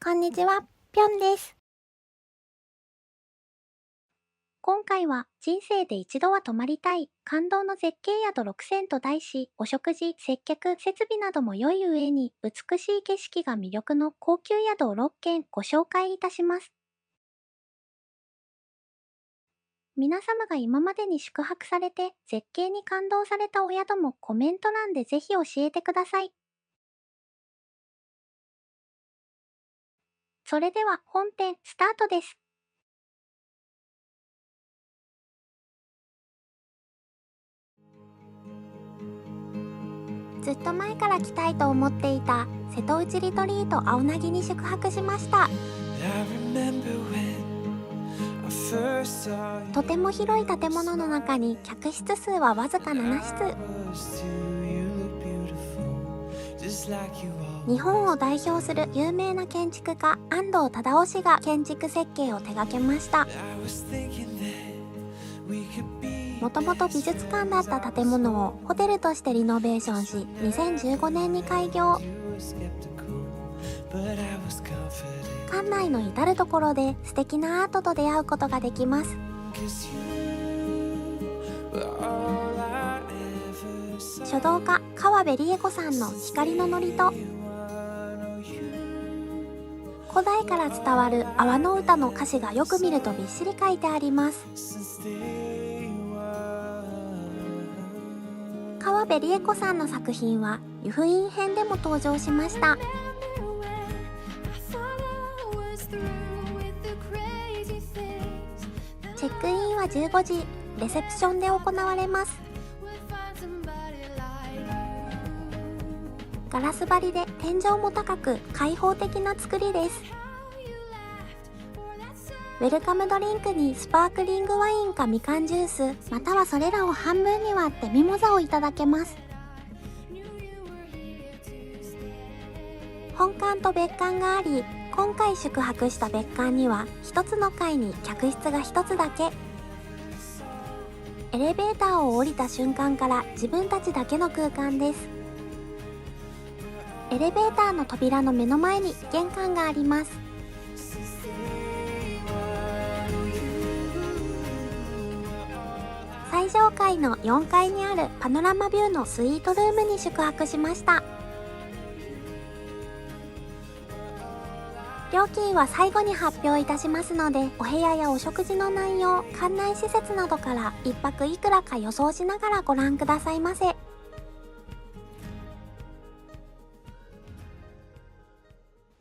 こんにちは、ぴょんです。今回は人生で一度は泊まりたい感動の絶景宿6選と題し、お食事、接客、設備なども良い上に美しい景色が魅力の高級宿を6軒ご紹介いたします。皆様が今までに宿泊されて絶景に感動されたお宿もコメント欄でぜひ教えてください。それでは本編スタートです。ずっと前から来たいと思っていた瀬戸内リトリート青凪に宿泊しました。とても広い建物の中に客室数はわずか7室。日本を代表する有名な建築家安藤忠雄氏が建築設計を手掛けました。もともと美術館だった建物をホテルとしてリノベーションし、2015年に開業。館内の至る所で素敵なアートと出会うことができます。書道家川辺理恵子さんの光の祝詞と古代から伝わる阿波の歌の歌詞がよく見るとびっしり書いてあります。川辺理恵子さんの作品は湯布院編でも登場しました。チェックインは15時、レセプションで行われます。ガラス張りで天井も高く開放的な作りです。ウェルカムドリンクにスパークリングワインかみかんジュース、またはそれらを半分に割ってミモザをいただけます。本館と別館があり、今回宿泊した別館には一つの階に客室が一つだけ。エレベーターを降りた瞬間から自分たちだけの空間です。エレベーターの扉の目の前に玄関があります。最上階の4階にあるパノラマビューのスイートルームに宿泊しました。料金は最後に発表いたしますので、お部屋やお食事の内容、館内施設などから1泊いくらか予想しながらご覧くださいませ。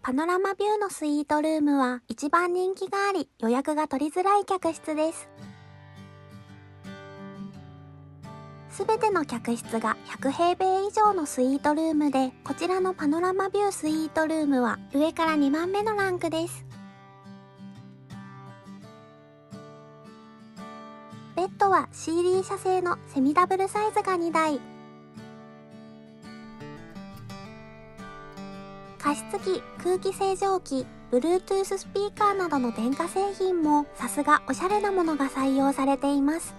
パノラマビューのスイートルームは一番人気があり、予約が取りづらい客室です。すべての客室が100平米以上のスイートルームで、こちらのパノラマビュースイートルームは上から2番目のランクです。ベッドは CD 社製のセミダブルサイズが2台。加湿器、空気清浄機、Bluetooth スピーカーなどの電化製品もさすがおしゃれなものが採用されています。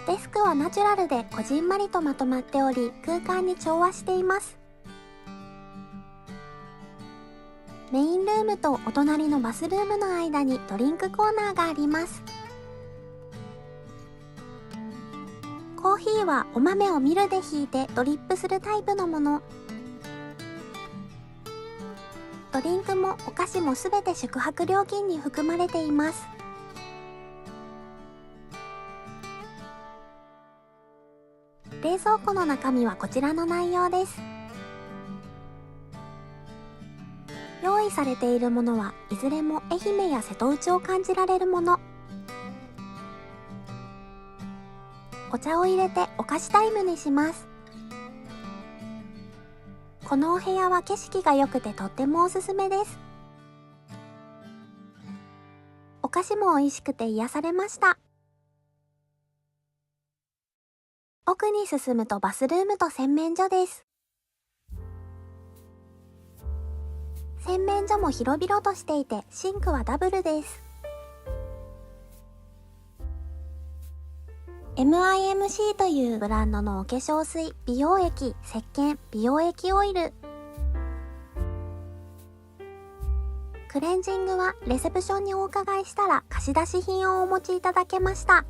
デスクはナチュラルでこじんまりとまとまっており、空間に調和しています。メインルームとお隣のバスルームの間にドリンクコーナーがあります。コーヒーはお豆をミルでひいてドリップするタイプのもの。ドリンクもお菓子もすべて宿泊料金に含まれています。冷蔵庫の中身はこちらの内容です。用意されているものはいずれも愛媛や瀬戸内を感じられるもの。お茶を入れてお菓子タイムにします。このお部屋は景色が良くてとってもおすすめです。お菓子も美味しくて癒されました。奥に進むとバスルームと洗面所です。洗面所も広々としていて、シンクはダブルです。MIMC というブランドのお化粧水、美容液、石鹸、美容液オイル。クレンジングはレセプションにお伺いしたら貸し出し品をお持ちいただけました。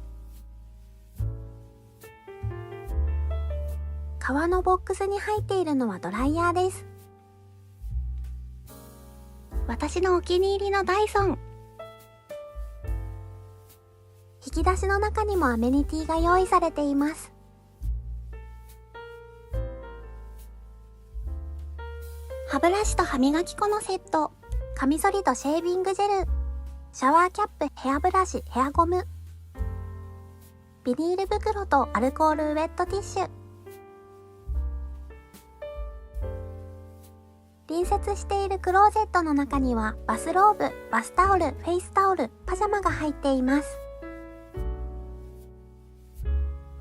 革のボックスに入っているのはドライヤーです。私のお気に入りのダイソン。引き出しの中にもアメニティが用意されています。歯ブラシと歯磨き粉のセット、カミソリとシェービングジェル、シャワーキャップ、ヘアブラシ、ヘアゴム、ビニール袋とアルコールウェットティッシュ。隣接しているクローゼットの中にはバスローブ、バスタオル、フェイスタオル、パジャマが入っています。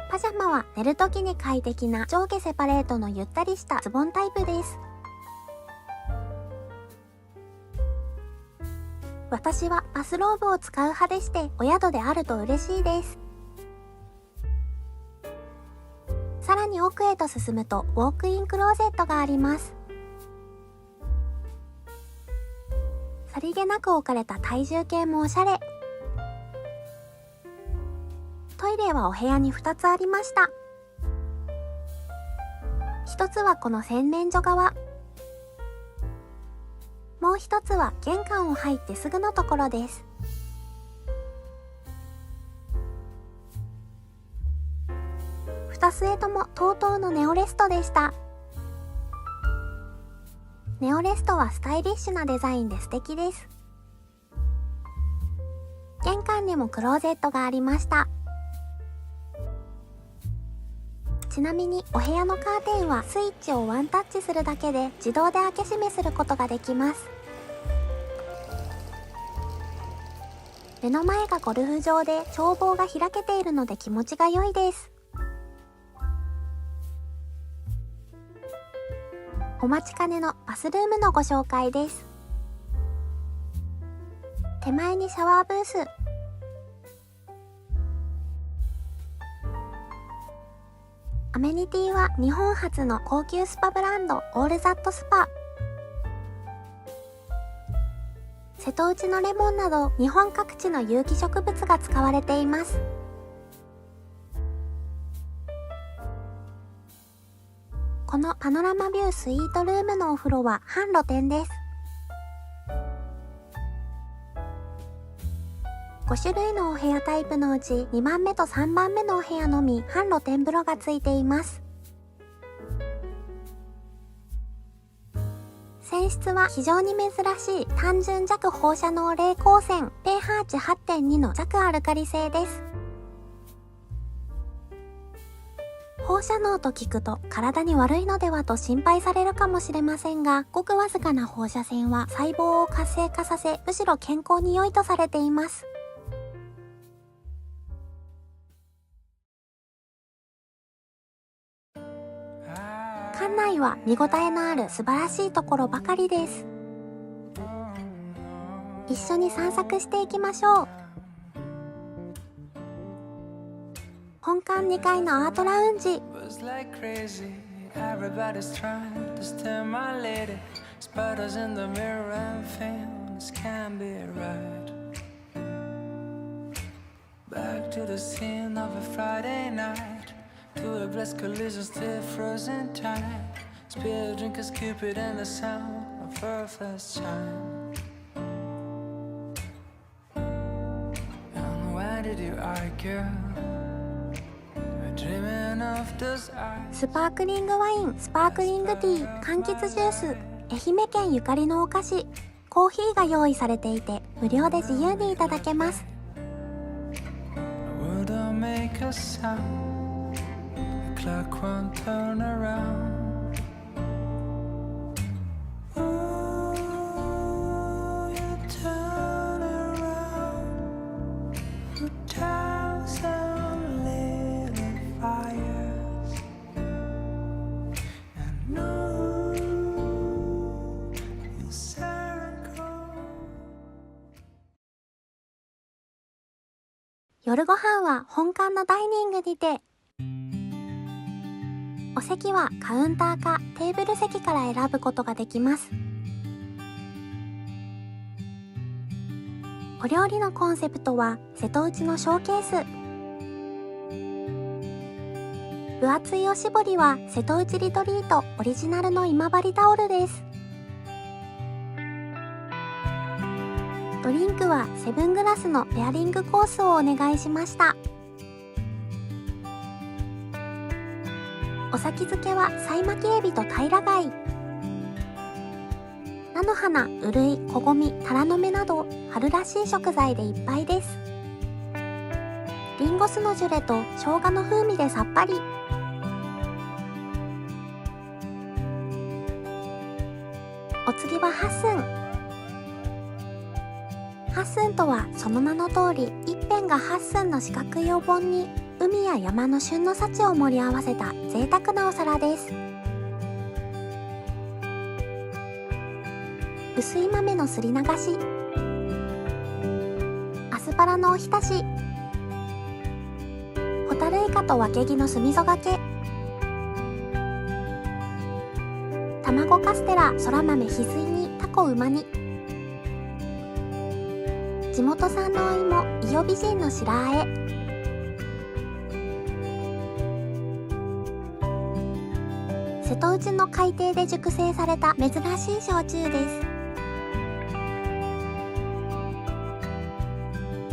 パジャマは寝るときに快適な上下セパレートのゆったりしたズボンタイプです。私はバスローブを使う派でして、お宿であると嬉しいです。さらに奥へと進むとウォークインクローゼットがあります。さりげなく置かれた体重計もおしゃれ。トイレはお部屋に2つありました。1つはこの洗面所側、もう1つは玄関を入ってすぐのところです。2つへとも TOTO のネオレストでした。ネオレストはスタイリッシュなデザインで素敵です。玄関にもクローゼットがありました。ちなみにお部屋のカーテンはスイッチをワンタッチするだけで自動で開け閉めすることができます。目の前がゴルフ場で眺望が開けているので気持ちが良いです。お待ちかねのバスルームのご紹介です。手前にシャワーブース、アメニティは日本初の高級スパブランドオールザットスパ。瀬戸内のレモンなど日本各地の有機植物が使われています。このパノラマビュースイートルームのお風呂は半露天です。5種類のお部屋タイプのうち2番目と3番目のお部屋のみ半露天風呂がついています。泉質は非常に珍しい単純弱放射能冷光泉 pH8.2 の弱アルカリ性です。放射能と聞くと体に悪いのではと心配されるかもしれませんが、ごくわずかな放射線は細胞を活性化させ、むしろ健康に良いとされています。館内は見応えのある素晴らしいところばかりです。一緒に散策していきましょう。本館2階のアートラウンジ。To a blessed collision, still frozen time. Spill drink as Cupid and the sound of her first chime. And why did you argue? We're dreaming of those eyes. スパークリングワイン、スパークリングティー、柑橘ジュース、愛媛県ゆかりのお菓子、コーヒーが用意されていて無料で自由にいただけます。Would I make a sound?Clock won't turn around. Ooh, you turn around. 1,000 little fire. 夜ご飯は本館のダイニングにて。お席はカウンターかテーブル席から選ぶことができます。お料理のコンセプトは瀬戸内のショーケース。分厚いおしぼりは瀬戸内リトリートオリジナルの今治タオルです。ドリンクはセブングラスのペアリングコースをお願いしました。お先付けはさい巻きエビと平貝。菜の花、うるい、こごみ、タラの芽など春らしい食材でいっぱいです。リンゴ酢のジュレと生姜の風味でさっぱり。お次はハッスン。ハッスンとはその名の通り、一辺がハッスンの四角いお盆に海や山の旬の幸を盛り合わせた贅沢なお皿です。薄い豆のすり流し、アスパラのおひたし、ホタルイカとわけぎの酢味噌がけ、卵カステラ、そら豆翡翠にタコうま煮、地元産のお芋、伊予美人の白あえ、瀬戸内の海底で熟成された珍しい焼酎です。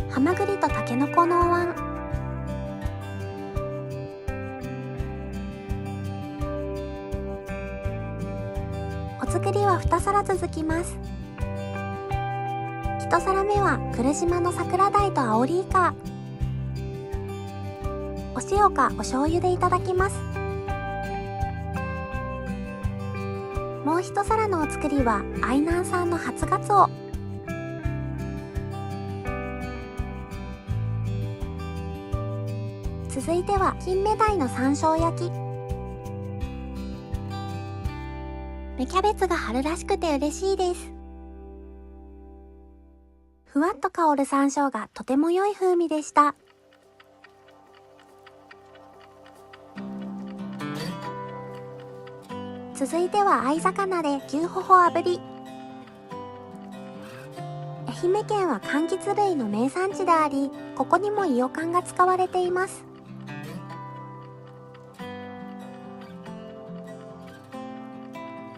ハマグリとタケノコのお椀、お作りは2皿続きます。1皿目は来島の桜鯛とアオリイカ。お塩かお醤油でいただきます。もう1皿のお作りは愛南産の初ガツオ。続いては金目鯛の山椒焼き。芽キャベツが春らしくて嬉しいです。ふわっと香る山椒がとても良い風味でした。続いては藍魚で牛ほほ炙り。愛媛県は柑橘類の名産地であり、ここにも伊予柑が使われています。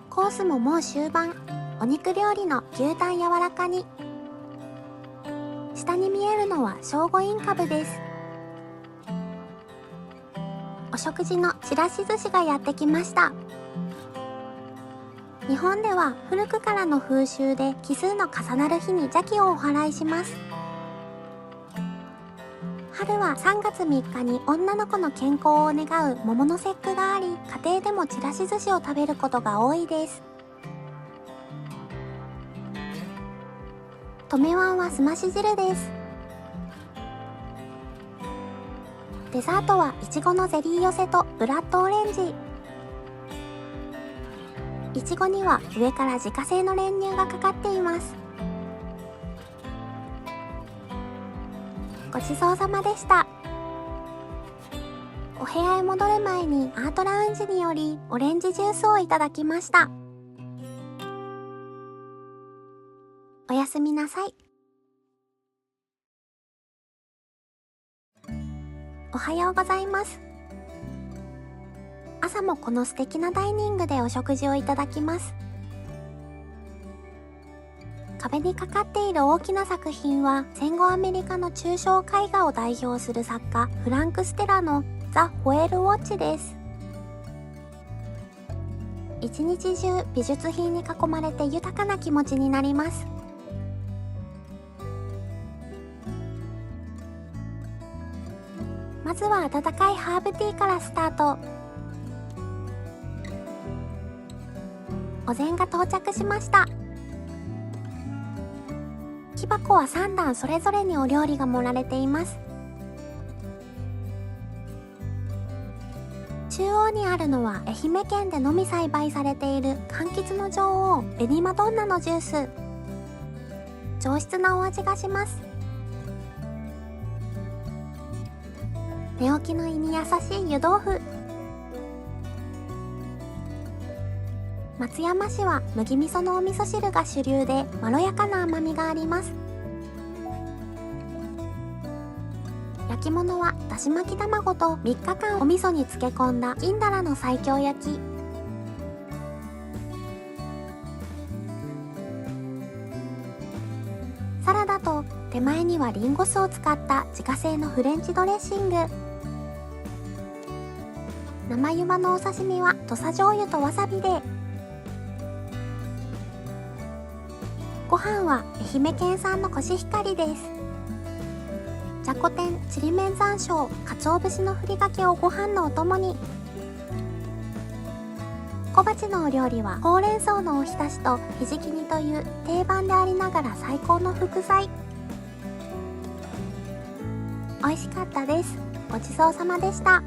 コースももう終盤。お肉料理の牛タン柔らか煮。下に見えるのは聖護院かぶです。お食事のちらし寿司がやってきました。日本では古くからの風習で奇数の重なる日に邪気をお祓いします。春は3月3日に女の子の健康を願う桃の節句があり、家庭でもちらし寿司を食べることが多いです。とめ椀はすまし汁です。デザートはいちごのゼリー寄せとブラッドオレンジ。いちごには上から自家製の練乳がかかっています。ごちそうさまでした。お部屋へ戻る前にアートラウンジによりオレンジジュースをいただきました。おやすみなさい。おはようございます。朝もこの素敵なダイニングでお食事をいただきます。壁にかかっている大きな作品は戦後アメリカの抽象絵画を代表する作家フランク・ステラのザ・ホエール・ウォッチです。一日中美術品に囲まれて豊かな気持ちになります。まずは温かいハーブティーからスタート。お膳が到着しました。木箱は3段それぞれにお料理が盛られています。中央にあるのは愛媛県でのみ栽培されている柑橘の女王紅マドンナのジュース。上質なお味がします。寝起きの胃に優しい湯豆腐。松山市は麦味噌のお味噌汁が主流でまろやかな甘みがあります。焼き物はだし巻き卵と3日間お味噌に漬け込んだ銀だらの西京焼き。サラダと手前にはリンゴ酢を使った自家製のフレンチドレッシング。生湯葉のお刺身は土佐醤油とわさびで。ご飯は愛媛県産のコシヒカリです。じゃこ天、ちりめん山椒、鰹節のふりかけをご飯のお供に。小鉢のお料理はほうれん草のおひたしとひじき煮という定番でありながら最高の副菜。美味しかったです。ごちそうさまでした。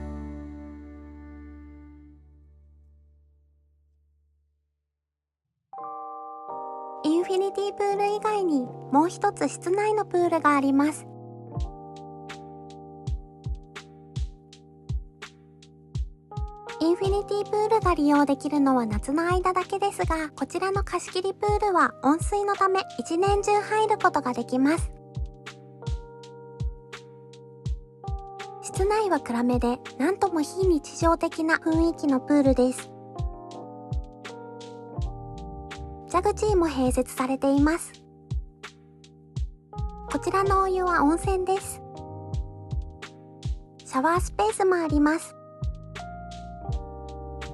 インフィニティプール以外にもう一つ室内のプールがあります。インフィニティプールが利用できるのは夏の間だけですが、こちらの貸し切りプールは温水のため一年中入ることができます。室内は暗めでなんとも非日常的な雰囲気のプールです。ジャグジーも併設されています。こちらのお湯は温泉です。シャワースペースもあります。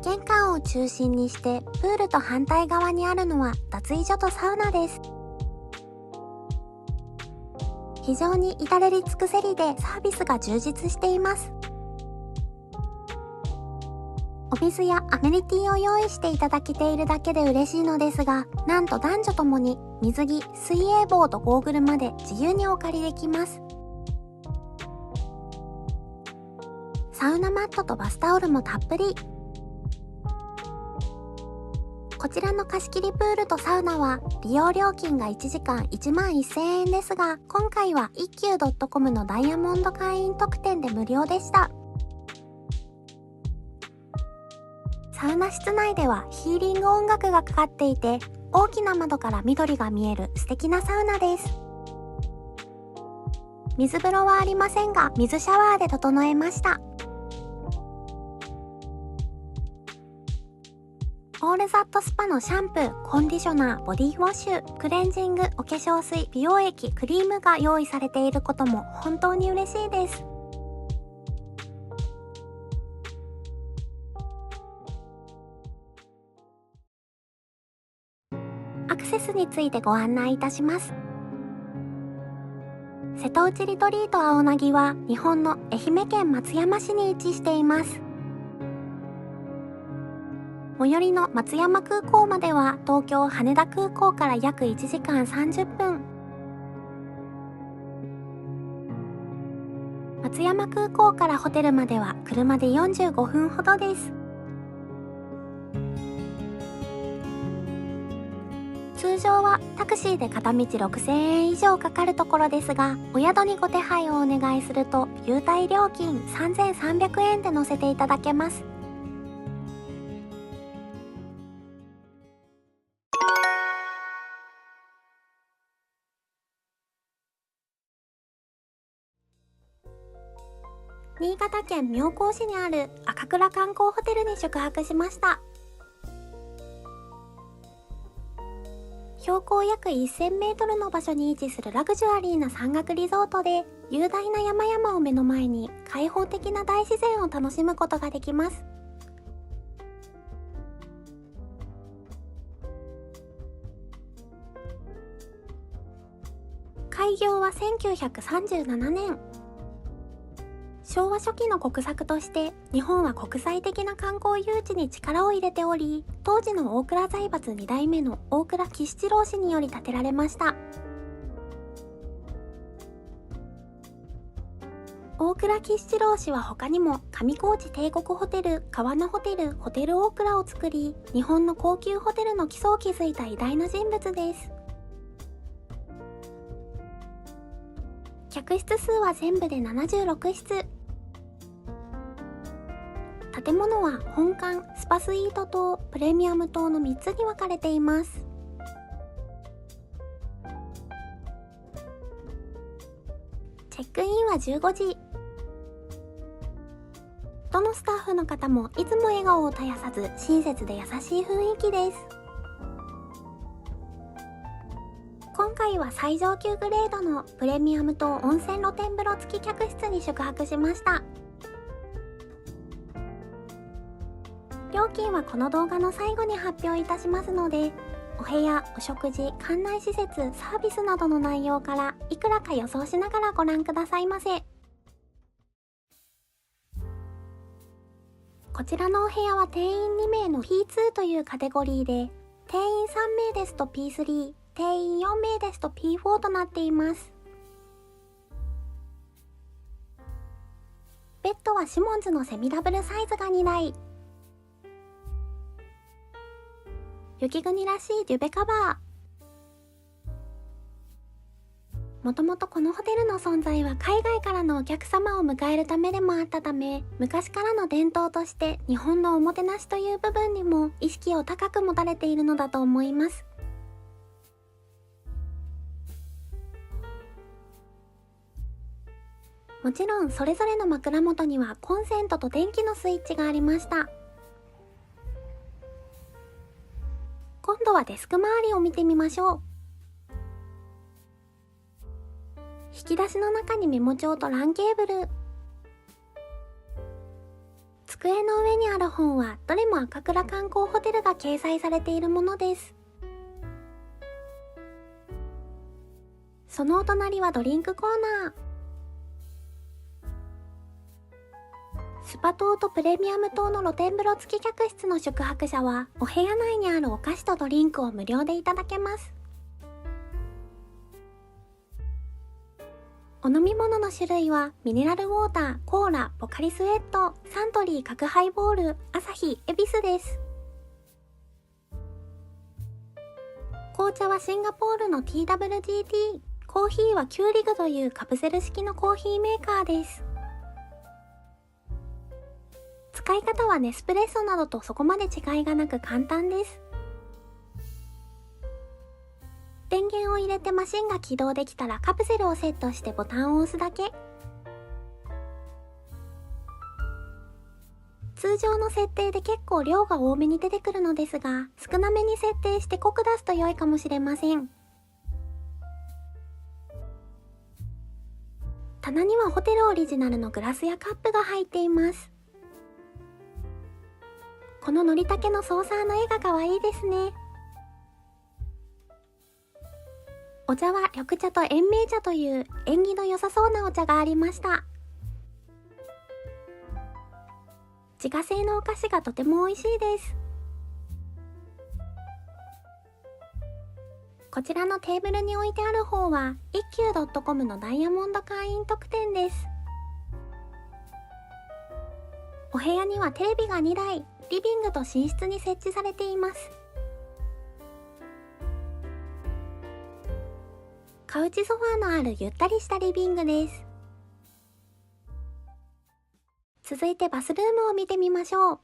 玄関を中心にしてプールと反対側にあるのは脱衣所とサウナです。非常に至れり尽くせりでサービスが充実しています。お水やアメニティを用意していただけているだけで嬉しいのですが、なんと男女ともに水着、水泳帽とゴーグルまで自由にお借りできます。サウナマットとバスタオルもたっぷり。こちらの貸し切りプールとサウナは利用料金が1時間1万1000円ですが、今回は一休 .com のダイヤモンド会員特典で無料でした。サウナ室内ではヒーリング音楽がかかっていて、大きな窓から緑が見える素敵なサウナです。水風呂はありませんが、水シャワーで整えました。オールザットスパのシャンプー、コンディショナー、ボディウォッシュ、クレンジング、お化粧水、美容液、クリームが用意されていることも本当に嬉しいです。アクセスについてご案内いたします。瀬戸内リトリート青凪は日本の愛媛県松山市に位置しています。最寄りの松山空港までは東京羽田空港から約1時間30分。松山空港からホテルまでは車で45分ほどです。通常はタクシーで片道6000円以上かかるところですが、お宿にご手配をお願いすると優待料金3300円で乗せていただけます。新潟県妙高市にある赤倉観光ホテルに宿泊しました。標高約1000メートルの場所に位置するラグジュアリーな山岳リゾートで、雄大な山々を目の前に開放的な大自然を楽しむことができます。開業は1937年。昭和初期の国策として日本は国際的な観光誘致に力を入れており、当時の大蔵財閥2代目の大蔵吉七郎氏により建てられました。大蔵吉七郎氏は他にも上高地帝国ホテル、川名ホテル、ホテル大蔵を作り、日本の高級ホテルの基礎を築いた偉大な人物です。客室数は全部で76室。建物は本館、スパスイート棟、プレミアム棟の3つに分かれています。チェックインは15時。どのスタッフの方もいつも笑顔を絶やさず親切で優しい雰囲気です。今回は最上級グレードのプレミアム棟温泉露天風呂付き客室に宿泊しました。料金はこの動画の最後に発表いたしますので、お部屋、お食事、館内施設、サービスなどの内容からいくらか予想しながらご覧くださいませ。こちらのお部屋は定員2名の P2 というカテゴリーで、定員3名ですと P3、定員4名ですと P4 となっています。ベッドはシモンズのセミダブルサイズが2台。雪国らしいデュベカバー。もともとこのホテルの存在は海外からのお客様を迎えるためでもあったため、昔からの伝統として日本のおもてなしという部分にも意識を高く持たれているのだと思います。もちろんそれぞれの枕元にはコンセントと電気のスイッチがありました。今度はデスク周りを見てみましょう。引き出しの中にメモ帳と LAN ケーブル。机の上にある本はどれも赤倉観光ホテルが掲載されているものです。そのお隣はドリンクコーナー。スパ棟とプレミアム棟の露天風呂付き客室の宿泊者は、お部屋内にあるお菓子とドリンクを無料でいただけます。お飲み物の種類は、ミネラルウォーター、コーラ、ポカリスエット、サントリー角ハイボール、アサヒ、エビスです。紅茶はシンガポールの TWGT、コーヒーはキューリグというカプセル式のコーヒーメーカーです。使い方はネスプレッソなどとそこまで違いがなく簡単です。電源を入れてマシンが起動できたらカプセルをセットしてボタンを押すだけ。通常の設定で結構量が多めに出てくるのですが、少なめに設定して濃く出すと良いかもしれません。棚にはホテルオリジナルのグラスやカップが入っています。こののりたけのソーサーの絵が可愛いですね。お茶は緑茶と延命茶という縁起の良さそうなお茶がありました。自家製のお菓子がとても美味しいです。こちらのテーブルに置いてある方は一休 .com のダイヤモンド会員特典です。お部屋にはテレビが2台、リビングと寝室に設置されています。カウチソファーのあるゆったりしたリビングです。続いてバスルームを見てみましょう。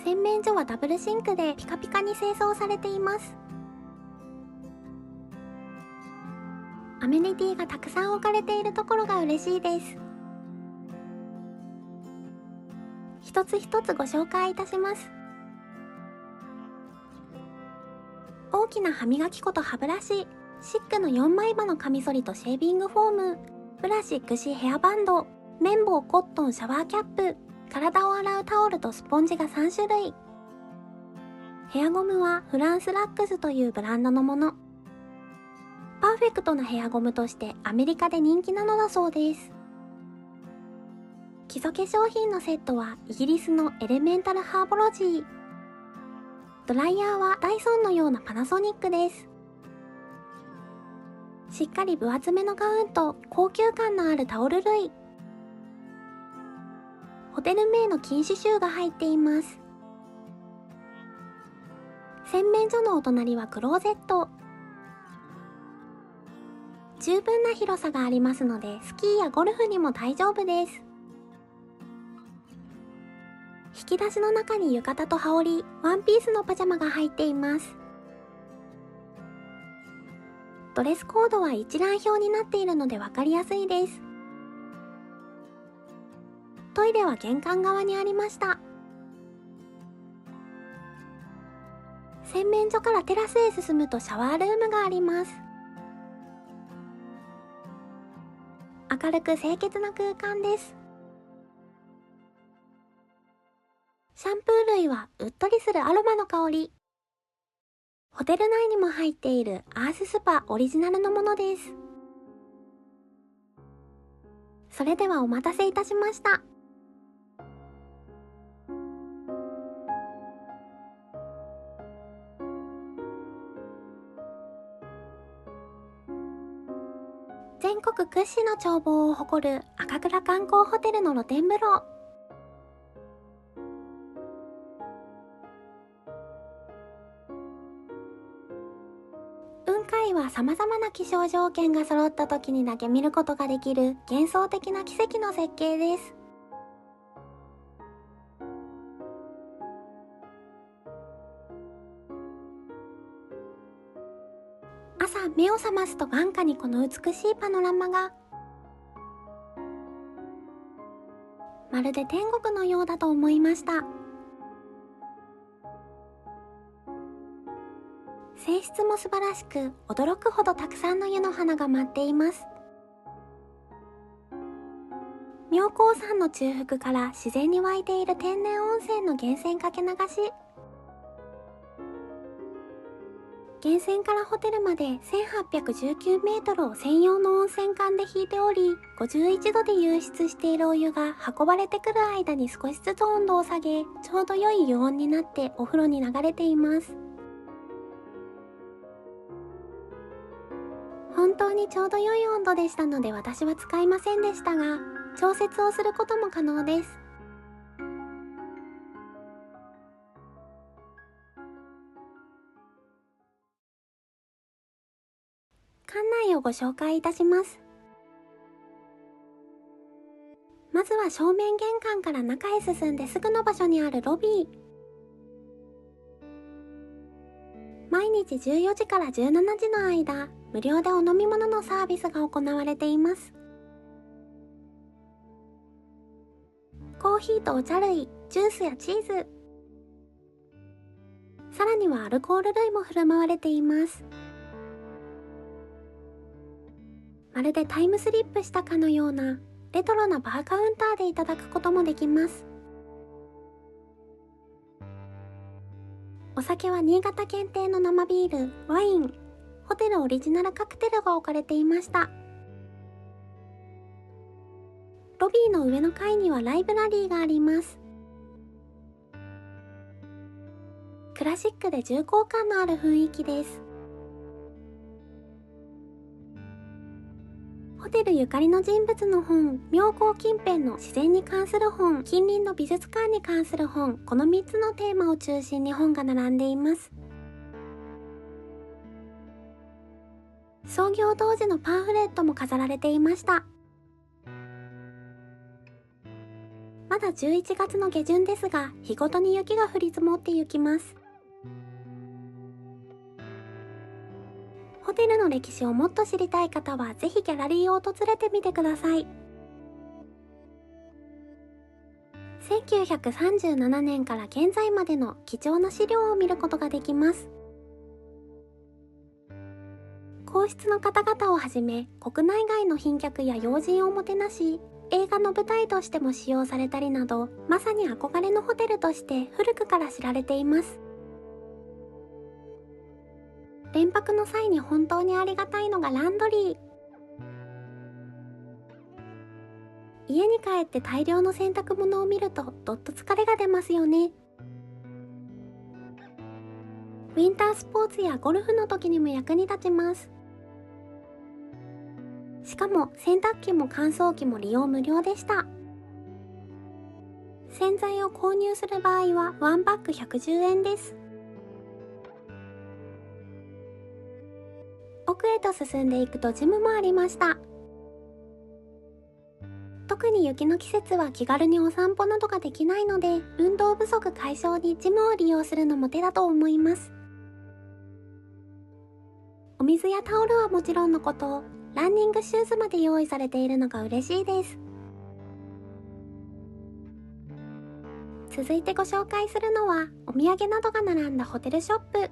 洗面所はダブルシンクでピカピカに清掃されています。アメニティがたくさん置かれているところが嬉しいです。一つ一つご紹介いたします。大きな歯磨き粉と歯ブラシ、シックの4枚刃のカミソリとシェービングフォーム、ブラシ、櫛、ヘアバンド、綿棒、コットン、シャワーキャップ、体を洗うタオルとスポンジが3種類。ヘアゴムはフランスラックスというブランドのもの。パーフェクトなヘアゴムとしてアメリカで人気なのだそうです。基礎化粧品のセットはイギリスのエレメンタルハーボロジー。ドライヤーはダイソンのようなパナソニックです。しっかり分厚めのガウンと高級感のあるタオル類。ホテル名の金刺繍が入っています。洗面所のお隣はクローゼット。十分な広さがありますので、スキーやゴルフにも大丈夫です。引き出しの中に浴衣と羽織、ワンピースのパジャマが入っています。ドレスコードは一覧表になっているので分かりやすいです。トイレは玄関側にありました。洗面所からテラスへ進むとシャワールームがあります。明るく清潔な空間です。シャンプー類はうっとりするアロマの香り。ホテル内にも入っているアーススパオリジナルのものです。それではお待たせいたしました。全国屈指の眺望を誇る赤倉観光ホテルの露天風呂。雲海は様々な気象条件が揃った時にだけ見ることができる幻想的な奇跡の絶景です。朝目を覚ますと眼下にこの美しいパノラマが、まるで天国のようだと思いました。泉質も素晴らしく、驚くほどたくさんの湯の花が舞っています。妙高山の中腹から自然に湧いている天然温泉の源泉かけ流し。源泉からホテルまで1819メートルを専用の温泉管で引いており、51度で湧出しているお湯が運ばれてくる間に少しずつ温度を下げ、ちょうど良い湯温になってお風呂に流れています。本当にちょうど良い温度でしたので私は使いませんでしたが、調節をすることも可能です。館内をご紹介いたします。まずは正面玄関から中へ進んですぐの場所にあるロビー。毎日14時から17時の間、無料でお飲み物のサービスが行われています。コーヒーとお茶類、ジュースやチーズ、さらにはアルコール類も振る舞われています。まるでタイムスリップしたかのようなレトロなバーカウンターでいただくこともできます。お酒は新潟県定の生ビール、ワイン、ホテルオリジナルカクテルが置かれていました。ロビーの上の階にはライブラリーがあります。クラシックで重厚感のある雰囲気です。ホテルゆかりの人物の本、妙高近辺の自然に関する本、近隣の美術館に関する本、この3つのテーマを中心に本が並んでいます。創業当時のパンフレットも飾られていました。まだ11月の下旬ですが、日ごとに雪が降り積もってゆきます。ホテルの歴史をもっと知りたい方は、ぜひギャラリーを訪れてみてください。1937年から現在までの貴重な資料を見ることができます。皇室の方々をはじめ、国内外の賓客や要人をもてなし、映画の舞台としても使用されたりなど、まさに憧れのホテルとして古くから知られています。連泊の際に本当にありがたいのがランドリー。家に帰って大量の洗濯物を見るとどっと疲れが出ますよね。ウィンタースポーツやゴルフの時にも役に立ちます。しかも洗濯機も乾燥機も利用無料でした。洗剤を購入する場合は1パック110円です。奥へと進んでいくとジムもありました。特特に雪の季節は気軽にお散歩などができないので、運動不足解消にジムを利用するのも手だと思います。お水やタオルはもちろんのこと、ランニングシューズまで用意されているのが嬉しいです。続いてご紹介するのは、お土産などが並んだホテルショップ。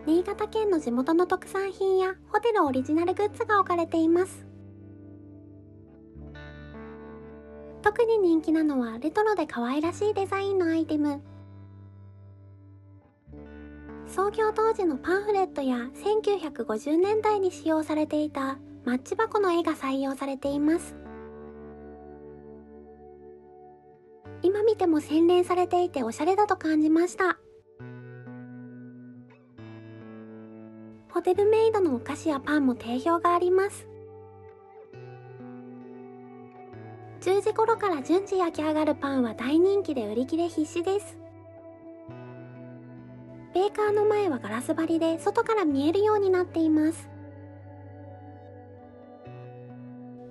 新潟県の地元の特産品やホテルオリジナルグッズが置かれています。特に人気なのはレトロで可愛らしいデザインのアイテム。創業当時のパンフレットや1950年代に使用されていたマッチ箱の絵が採用されています。今見ても洗練されていておしゃれだと感じました。ホテルメイドのお菓子やパンも定評があります。10時頃から順次焼き上がるパンは大人気で売り切れ必至です。ベーカーの前はガラス張りで外から見えるようになっています。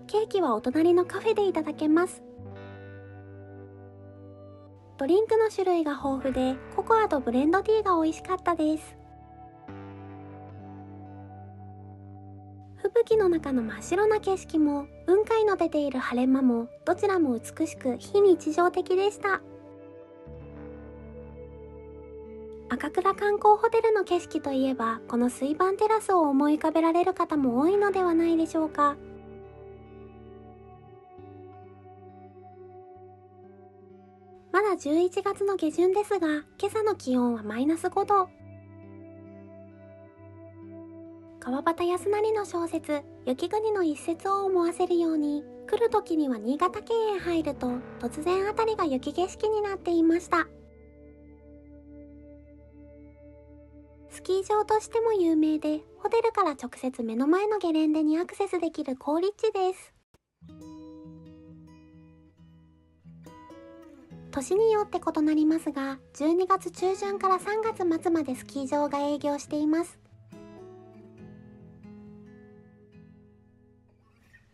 ケーキはお隣のカフェでいただけます。ドリンクの種類が豊富でココアとブレンドティーが美味しかったです。吹雪の中の真っ白な景色も雲海の出ている晴れ間もどちらも美しく非日常的でした。赤倉観光ホテルの景色といえばこの水盤テラスを思い浮かべられる方も多いのではないでしょうか。まだ11月の下旬ですが、今朝の気温はマイナス5度。川端康成の小説「雪国」の一節を思わせるように、来る時には新潟県へ入ると突然辺りが雪景色になっていました。スキー場としても有名で、ホテルから直接目の前のゲレンデにアクセスできる好立地です。年によって異なりますが、12月中旬から3月末までスキー場が営業しています。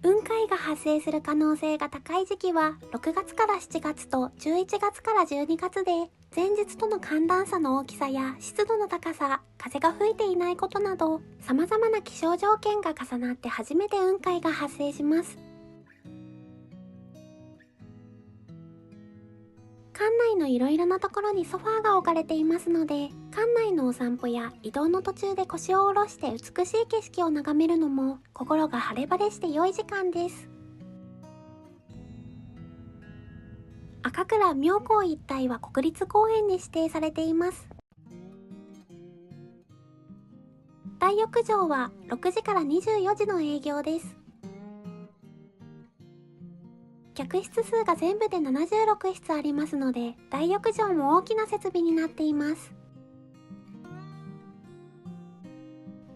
雲海が発生する可能性が高い時期は6月から7月と11月から12月で、前日との寒暖差の大きさや湿度の高さ、風が吹いていないことなど様々な気象条件が重なって初めて雲海が発生します。館内のいろいろなところにソファーが置かれていますので、館内のお散歩や移動の途中で腰を下ろして美しい景色を眺めるのも心が晴れ晴れして良い時間です。赤倉妙高一帯は国立公園に指定されています。大浴場は6時から24時の営業です。客室数が全部で76室ありますので、大浴場も大きな設備になっています。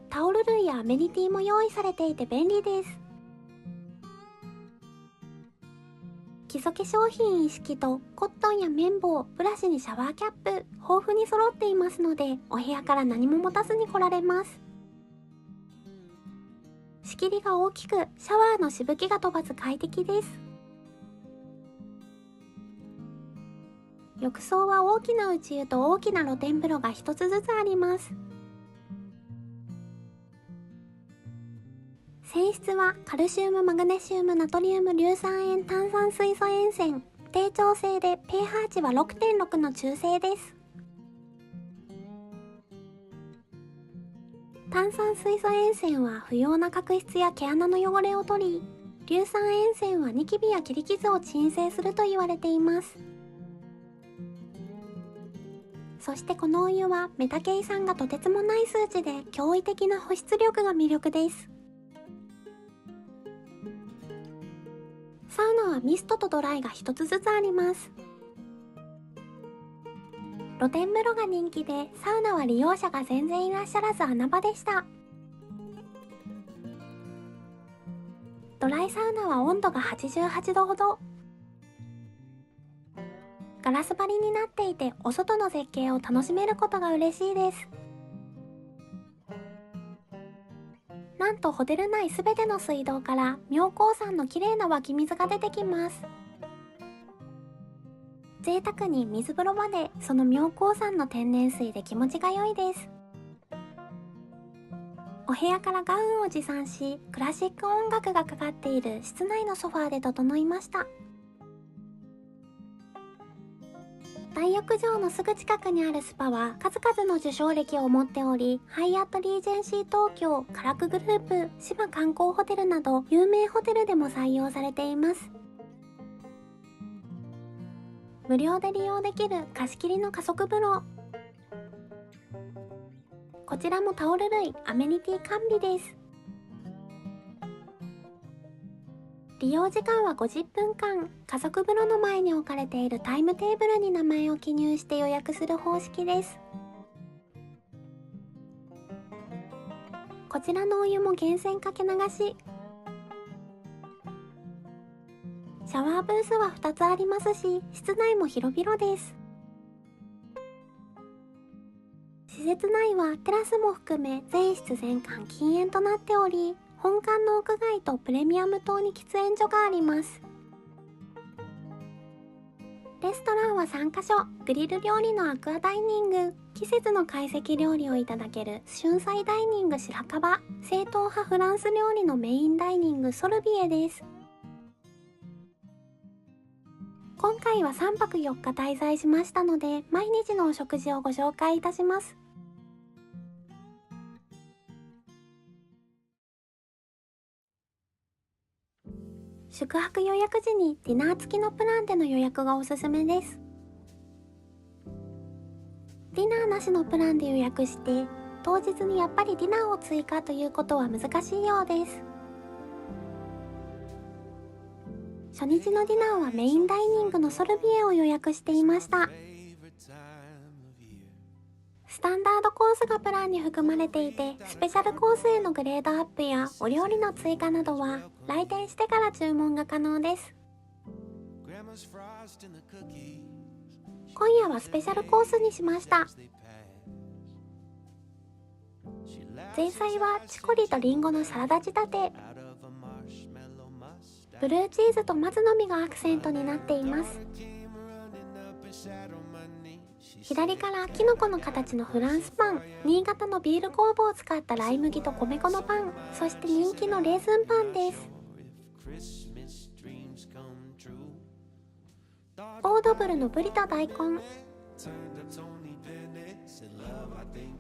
タオル類やアメニティも用意されていて便利です。基礎化粧品一式とコットンや綿棒、ブラシにシャワーキャップ、豊富に揃っていますので、お部屋から何も持たずに来られます。仕切りが大きく、シャワーのしぶきが飛ばず快適です。浴槽は大きな内湯と大きな露天風呂が一つずつあります。泉質はカルシウム、マグネシウム、ナトリウム、硫酸塩、炭酸水素塩泉、低調性で pH 値は 6.6 の中性です。炭酸水素塩泉は不要な角質や毛穴の汚れを取り、硫酸塩泉はニキビや切り傷を鎮静すると言われています。そしてこのお湯はメタケイ酸がとてつもない数値で驚異的な保湿力が魅力です。サウナはミストとドライが一つずつあります。露天風呂が人気で、サウナは利用者が全然いらっしゃらず穴場でした。ドライサウナは温度が88度ほど。ガラス張りになっていて、お外の絶景を楽しめることが嬉しいです。なんとホテル内すべての水道から妙高山の綺麗な湧き水が出てきます。贅沢に水風呂までその妙高山の天然水で気持ちが良いです。お部屋からガウンを持参し、クラシック音楽がかかっている室内のソファーで整いました。大浴場のすぐ近くにあるスパは数々の受賞歴を持っており、ハイアットリージェンシー東京、カラクグループ、島観光ホテルなど有名ホテルでも採用されています。無料で利用できる貸し切りの加速風呂。こちらもタオル類、アメニティ完備です。利用時間は50分間、加速風呂の前に置かれているタイムテーブルに名前を記入して予約する方式です。こちらのお湯も源泉かけ流し。シャワーブースは2つありますし、室内も広々です。施設内はテラスも含め全室全館禁煙となっており、本館の屋外とプレミアム棟に喫煙所があります。レストランは3カ所、グリル料理のアクアダイニング、季節の懐石料理をいただける春菜ダイニング白樺、正統派フランス料理のメインダイニングソルビエです。今回は3泊4日滞在しましたので、毎日のお食事をご紹介いたします。宿泊予約時にディナー付きのプランでの予約がおすすめです。ディナーなしのプランで予約して、当日にやっぱりディナーを追加ということは難しいようです。初日のディナーはメインダイニングのソルビエを予約していました。スタンダードコースがプランに含まれていて、スペシャルコースへのグレードアップやお料理の追加などは来店してから注文が可能です。今夜はスペシャルコースにしました。前菜はチコリとリンゴのサラダ仕立て。ブルーチーズと松の実がアクセントになっています。左からキノコの形のフランスパン、新潟のビール酵母を使ったライ麦と米粉のパン、そして人気のレーズンパンです。オードブルのブリと大根。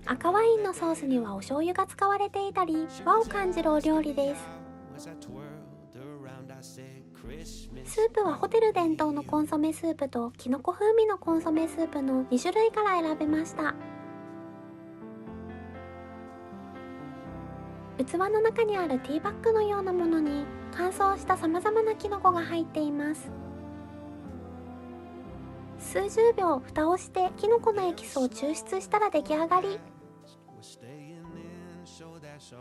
赤ワインのソースにはお醤油が使われていたり、和を感じるお料理です。スープはホテル伝統のコンソメスープとキノコ風味のコンソメスープの2種類から選べました。器の中にあるティーバッグのようなものに乾燥したさまざまなキノコが入っています。数十秒蓋をしてキノコのエキスを抽出したら出来上がり。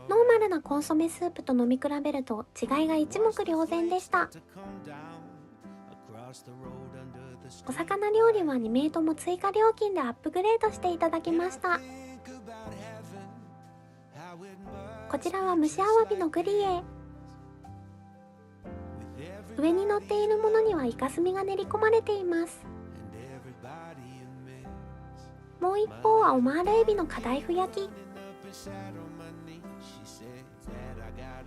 ノーマルなコンソメスープと飲み比べると違いが一目瞭然でした。お魚料理は2名とも追加料金でアップグレードしていただきました。こちらは蒸しアワビのグリエ。上に乗っているものにはイカスミが練り込まれています。もう一方はオマールエビのカダイフ焼き。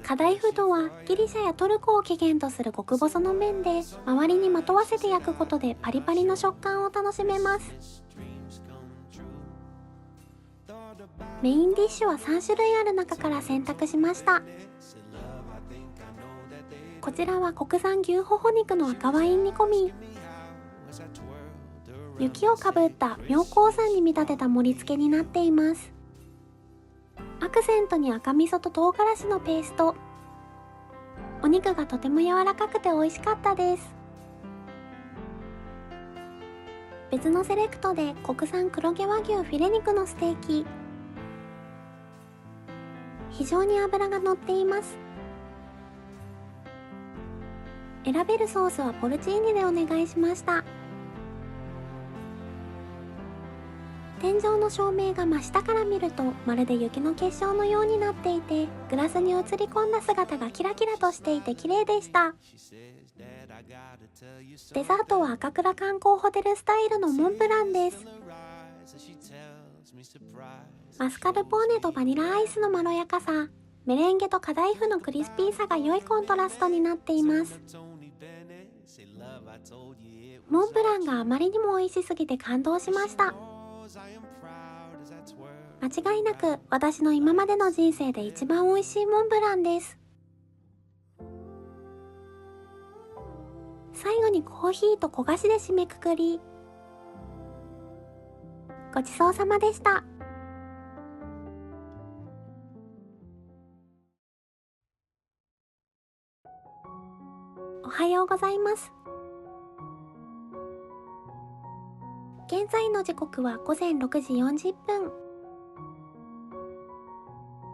カダイフとはギリシャやトルコを起源とする極細の麺で、周りにまとわせて焼くことでパリパリの食感を楽しめます。メインディッシュは3種類ある中から選択しました。こちらは国産牛ほほ肉の赤ワイン煮込み。雪をかぶった妙高山に見立てた盛り付けになっています。アクセントに赤味噌と唐辛子のペースト。お肉がとても柔らかくて美味しかったです。別のセレクトで国産黒毛和牛フィレ肉のステーキ。非常に脂が乗っています。選べるソースはポルチーニでお願いしました。天井の照明が真下から見るとまるで雪の結晶のようになっていて、グラスに映り込んだ姿がキラキラとしていて綺麗でした。デザートは赤倉観光ホテルスタイルのモンブランです。マスカルポーネとバニラアイスのまろやかさ、メレンゲとカダイフのクリスピーさが良いコントラストになっています。モンブランがあまりにも美味しすぎて感動しました。間違いなく私の今までの人生で一番美味しいモンブランです。最後にコーヒーと焦がしで締めくくり、ごちそうさまでした。おはようございます。現在の時刻は午前6時40分。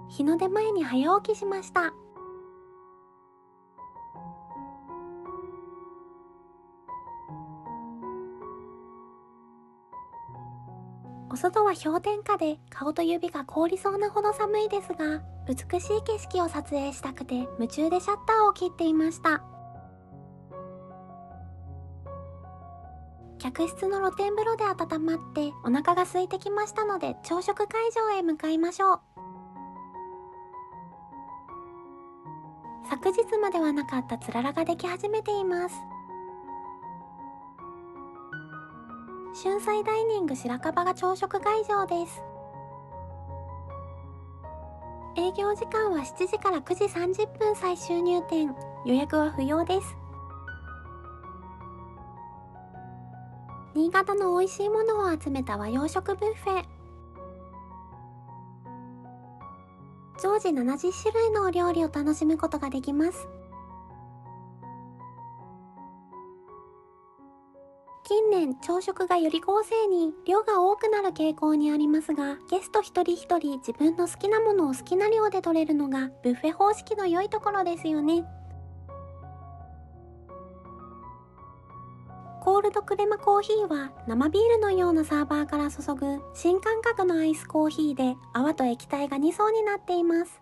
日の出前に早起きしました。お外は氷点下で顔と指が凍りそうなほど寒いですが、美しい景色を撮影したくて夢中でシャッターを切っていました。客室の露天風呂で温まってお腹が空いてきましたので、朝食会場へ向かいましょう。昨日まではなかったつららができ始めています。春菜ダイニング白樺が朝食会場です。営業時間は7時から9時30分最終入店、予約は不要です。新潟の美味しいものを集めた和洋食ブッフェ。常時70種類のお料理を楽しむことができます。近年朝食がより豪勢に量が多くなる傾向にありますが、ゲスト一人一人自分の好きなものを好きな量で取れるのがブッフェ方式の良いところですよね。コールドクレマコーヒーは生ビールのようなサーバーから注ぐ新感覚のアイスコーヒーで、泡と液体が2層になっています。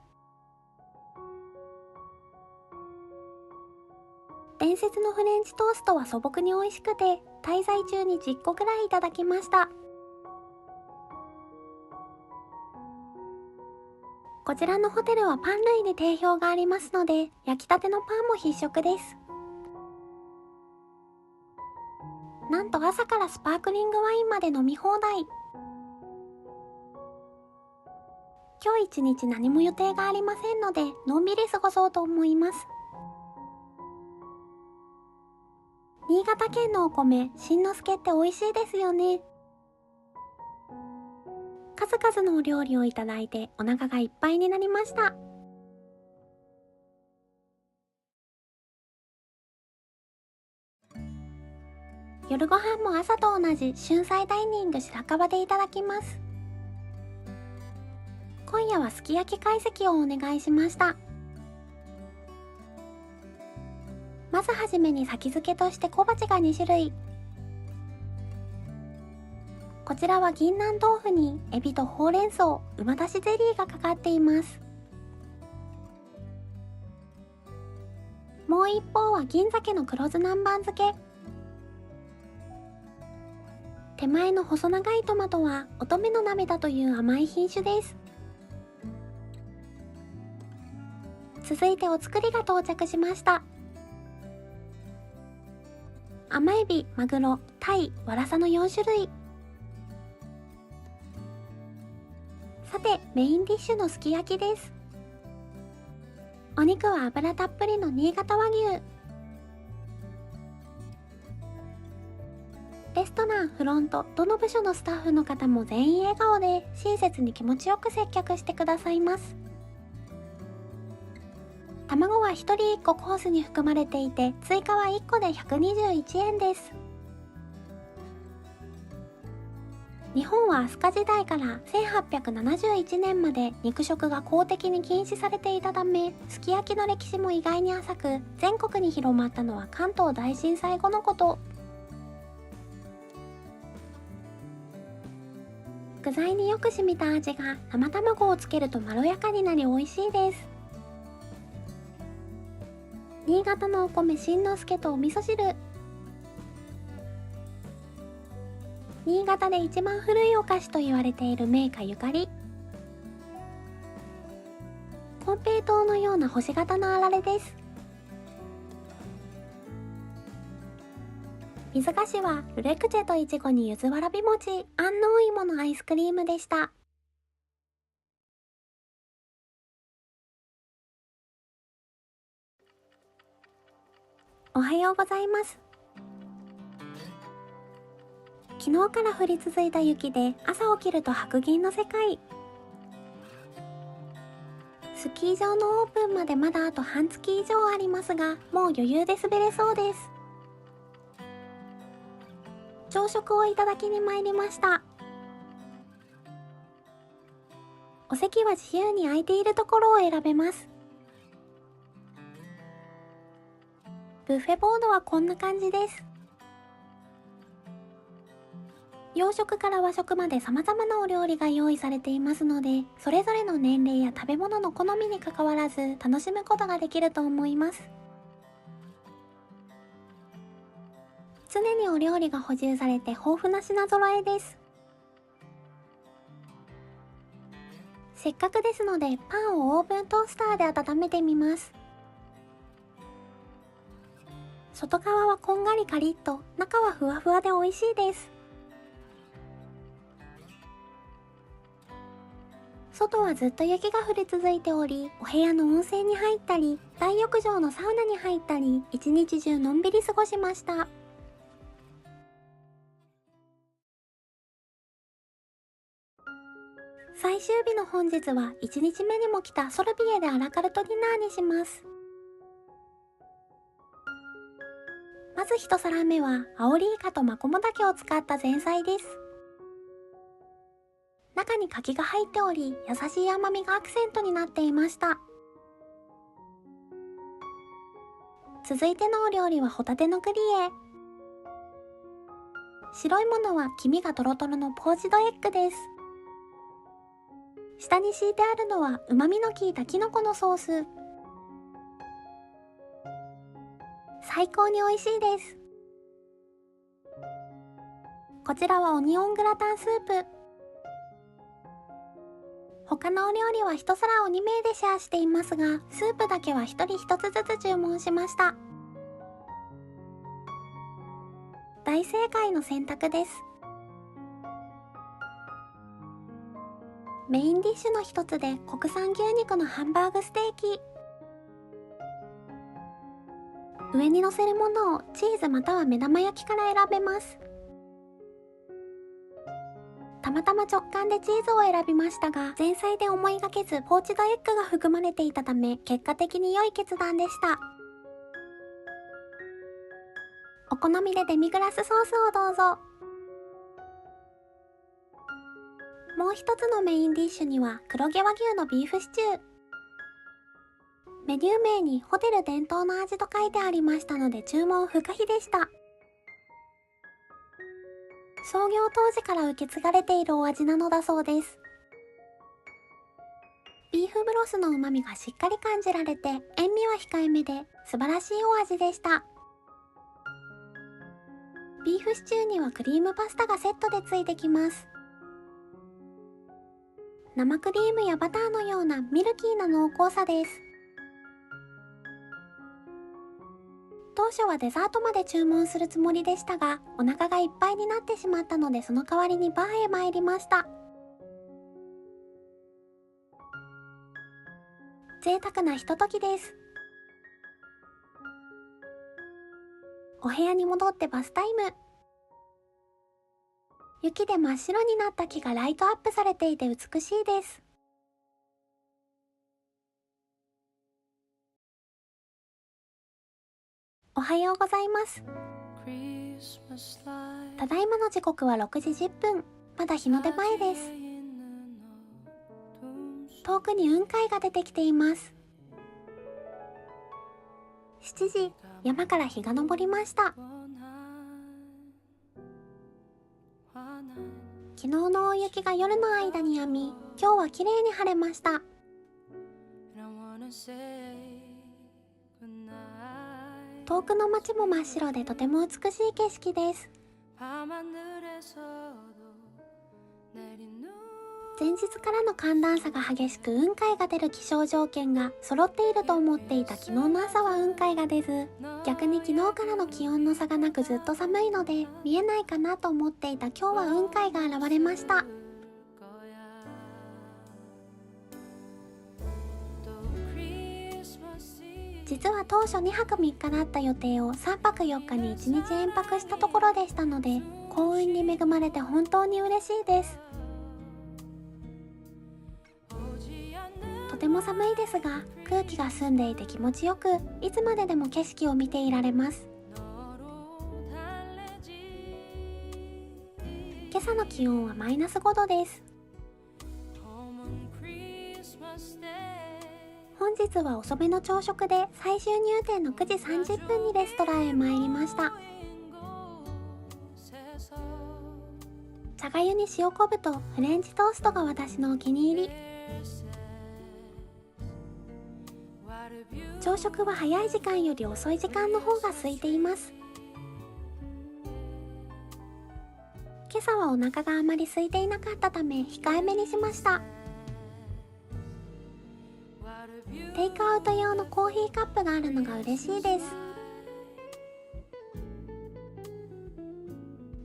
伝説のフレンチトーストは素朴に美味しくて、滞在中に10個くらいいただきました。こちらのホテルはパン類に定評がありますので、焼きたてのパンも必食です。なんと朝からスパークリングワインまで飲み放題。今日一日何も予定がありませんので、のんびり過ごそうと思います。新潟県のお米、新之助って美味しいですよね。数々のお料理をいただいてお腹がいっぱいになりました。夜ご飯も朝と同じ春菜ダイニング白樺でいただきます。今夜はすき焼き懐石をお願いしました。まずはじめに先付けとして小鉢が2種類。こちらは銀杏豆腐にエビとほうれん草、旨だしゼリーがかかっています。もう一方は銀鮭の黒酢南蛮漬け。手前の細長いトマトは乙女の涙という甘い品種です。続いてお作りが到着しました。甘エビ、マグロ、タイ、ワラサの4種類。さてメインディッシュのすき焼きです。お肉は脂たっぷりの新潟和牛。レストランフロントどの部署のスタッフの方も全員笑顔で親切に気持ちよく接客してくださいます。卵は1人1個コースに含まれていて、追加は1個で121円です。日本は飛鳥時代から1871年まで肉食が公的に禁止されていたため、すき焼きの歴史も意外に浅く、全国に広まったのは関東大震災後のこと。具材によく染みた味が生卵をつけるとまろやかになり美味しいです。新潟のお米しんのすけとお味噌汁。新潟で一番古いお菓子と言われている銘菓ゆかり。金平糖のような星型のあられです。水菓子はルレクチェといちごにゆずわらび餅、安納芋のアイスクリームでした。おはようございます。昨日から降り続いた雪で朝起きると白銀の世界。スキー場のオープンまでまだあと半月以上ありますが、もう余裕で滑れそうです。朝食をいただきに参りました。お席は自由に空いているところを選べます。ブッフェボードはこんな感じです。洋食から和食まで様々なお料理が用意されていますので、それぞれの年齢や食べ物の好みにかかわらず楽しむことができると思います。常にお料理が補充されて豊富な品揃えです。せっかくですのでパンをオーブントースターで温めてみます。外側はこんがりカリッと、中はふわふわで美味しいです。外はずっと雪が降り続いており、お部屋の温泉に入ったり、大浴場のサウナに入ったり、一日中のんびり過ごしました。最終日の本日は1日目にも来たソルビエでアラカルトディナーにします。まず一皿目はアオリイカとマコモダケを使った前菜です。中に柿が入っており、優しい甘みがアクセントになっていました。続いてのお料理はホタテのグリエ。白いものは黄身がトロトロのポーチドエッグです。下に敷いてあるのは旨味の効いたキノコのソース。最高に美味しいです。こちらはオニオングラタンスープ。他のお料理は一皿を2名でシェアしていますが、スープだけは1人1つずつ注文しました。大正解の選択です。メインディッシュの一つで国産牛肉のハンバーグステーキ。上に乗せるものをチーズまたは目玉焼きから選べます。たまたま直感でチーズを選びましたが、前菜で思いがけずポーチドエッグが含まれていたため、結果的に良い決断でした。お好みでデミグラスソースをどうぞ。もう一つのメインディッシュには黒毛和牛のビーフシチュー。メニュー名にホテル伝統の味と書いてありましたので注文不可避でした。創業当時から受け継がれているお味なのだそうです。ビーフブロスの旨味がしっかり感じられて、塩味は控えめで素晴らしいお味でした。ビーフシチューにはクリームパスタがセットでついてきます。生クリームやバターのようなミルキーな濃厚さです。当初はデザートまで注文するつもりでしたが、お腹がいっぱいになってしまったので、その代わりにバーへ参りました。贅沢なひとときです。お部屋に戻ってバスタイム。雪で真っ白になった木がライトアップされていて美しいです。おはようございます。ただいまの時刻は6時10分。まだ日の出前です。遠くに雲海が出てきています。7時、山から日が昇りました。昨日の大雪が夜の間に止み、今日は綺麗に晴れました。遠くの街も真っ白でとても美しい景色です。前日からの寒暖差が激しく雲海が出る気象条件が揃っていると思っていた昨日の朝は雲海が出ず、逆に昨日からの気温の差がなくずっと寒いので見えないかなと思っていた今日は雲海が現れました。実は当初2泊3日だった予定を3泊4日に1日延泊したところでしたので、幸運に恵まれて本当に嬉しいです。とても寒いですが空気が澄んでいて気持ちよく、いつまででも景色を見ていられます。今朝の気温はマイナス5度です。本日は遅めの朝食で最終入店の9時30分にレストランへ参りました。茶がゆに塩昆布とフレンチトーストが私のお気に入り。朝食は早い時間より遅い時間の方が空いています。今朝はお腹があまり空いていなかったため控えめにしました。テイクアウト用のコーヒーカップがあるのが嬉しいです。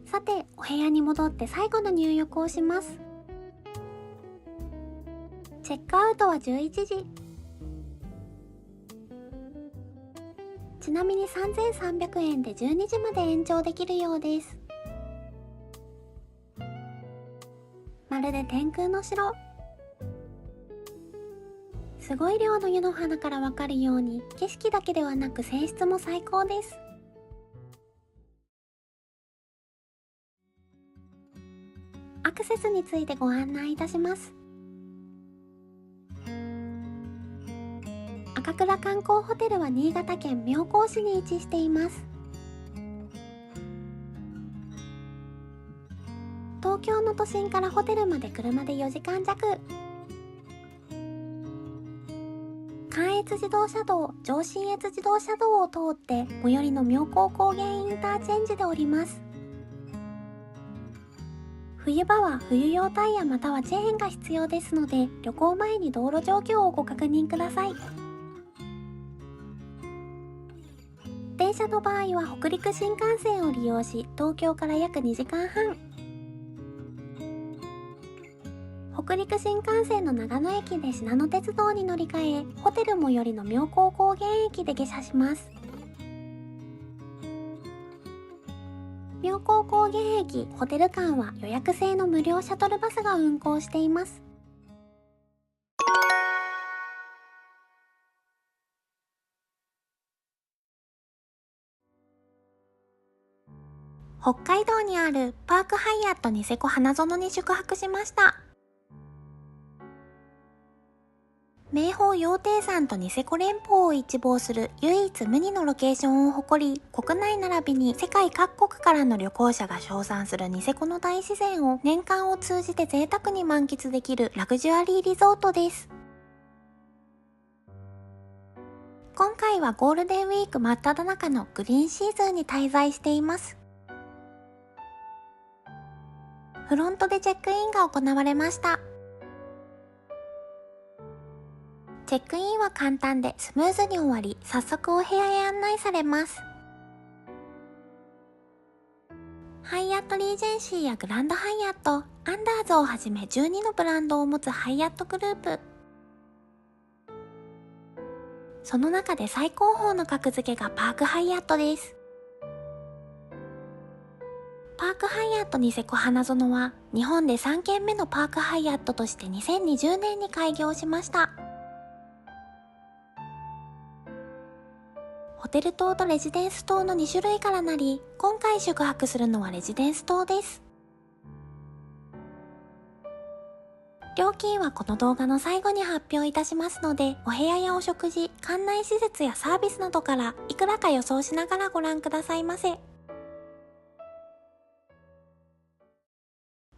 さて、お部屋に戻って最後の入浴をします。チェックアウトは11時。ちなみに3300円で12時まで延長できるようです。まるで天空の城。すごい量の湯の花からわかるように、景色だけではなく泉質も最高です。アクセスについてご案内いたします。赤倉観光ホテルは新潟県妙高市に位置しています。東京の都心からホテルまで車で4時間弱。関越自動車道、上信越自動車道を通って最寄りの妙高高原インターチェンジで降ります。冬場は冬用タイヤまたはチェーンが必要ですので、旅行前に道路状況をご確認ください。電車の場合は北陸新幹線を利用し、東京から約2時間半。北陸新幹線の長野駅でしなの鉄道に乗り換え、ホテル最寄りの妙高高原駅で下車します。妙高高原駅ホテル間は予約制の無料シャトルバスが運行しています。北海道にあるパークハイアットニセコ花園に宿泊しました。名峰羊蹄山とニセコ連峰を一望する唯一無二のロケーションを誇り、国内並びに世界各国からの旅行者が称賛するニセコの大自然を年間を通じて贅沢に満喫できるラグジュアリーリゾートです。今回はゴールデンウィーク真っ只中のグリーンシーズンに滞在しています。フロントでチェックインが行われました。チェックインは簡単でスムーズに終わり、早速お部屋へ案内されます。ハイアットリージェンシーやグランドハイアット、アンダーズをはじめ12のブランドを持つハイアットグループ。その中で最高峰の格付けがパークハイアットです。パークハイアットニセコ花園は日本で3軒目のパークハイアットとして2020年に開業しました。ホテル棟とレジデンス棟の2種類からなり、今回宿泊するのはレジデンス棟です。料金はこの動画の最後に発表いたしますので、お部屋やお食事、館内施設やサービスなどからいくらか予想しながらご覧くださいませ。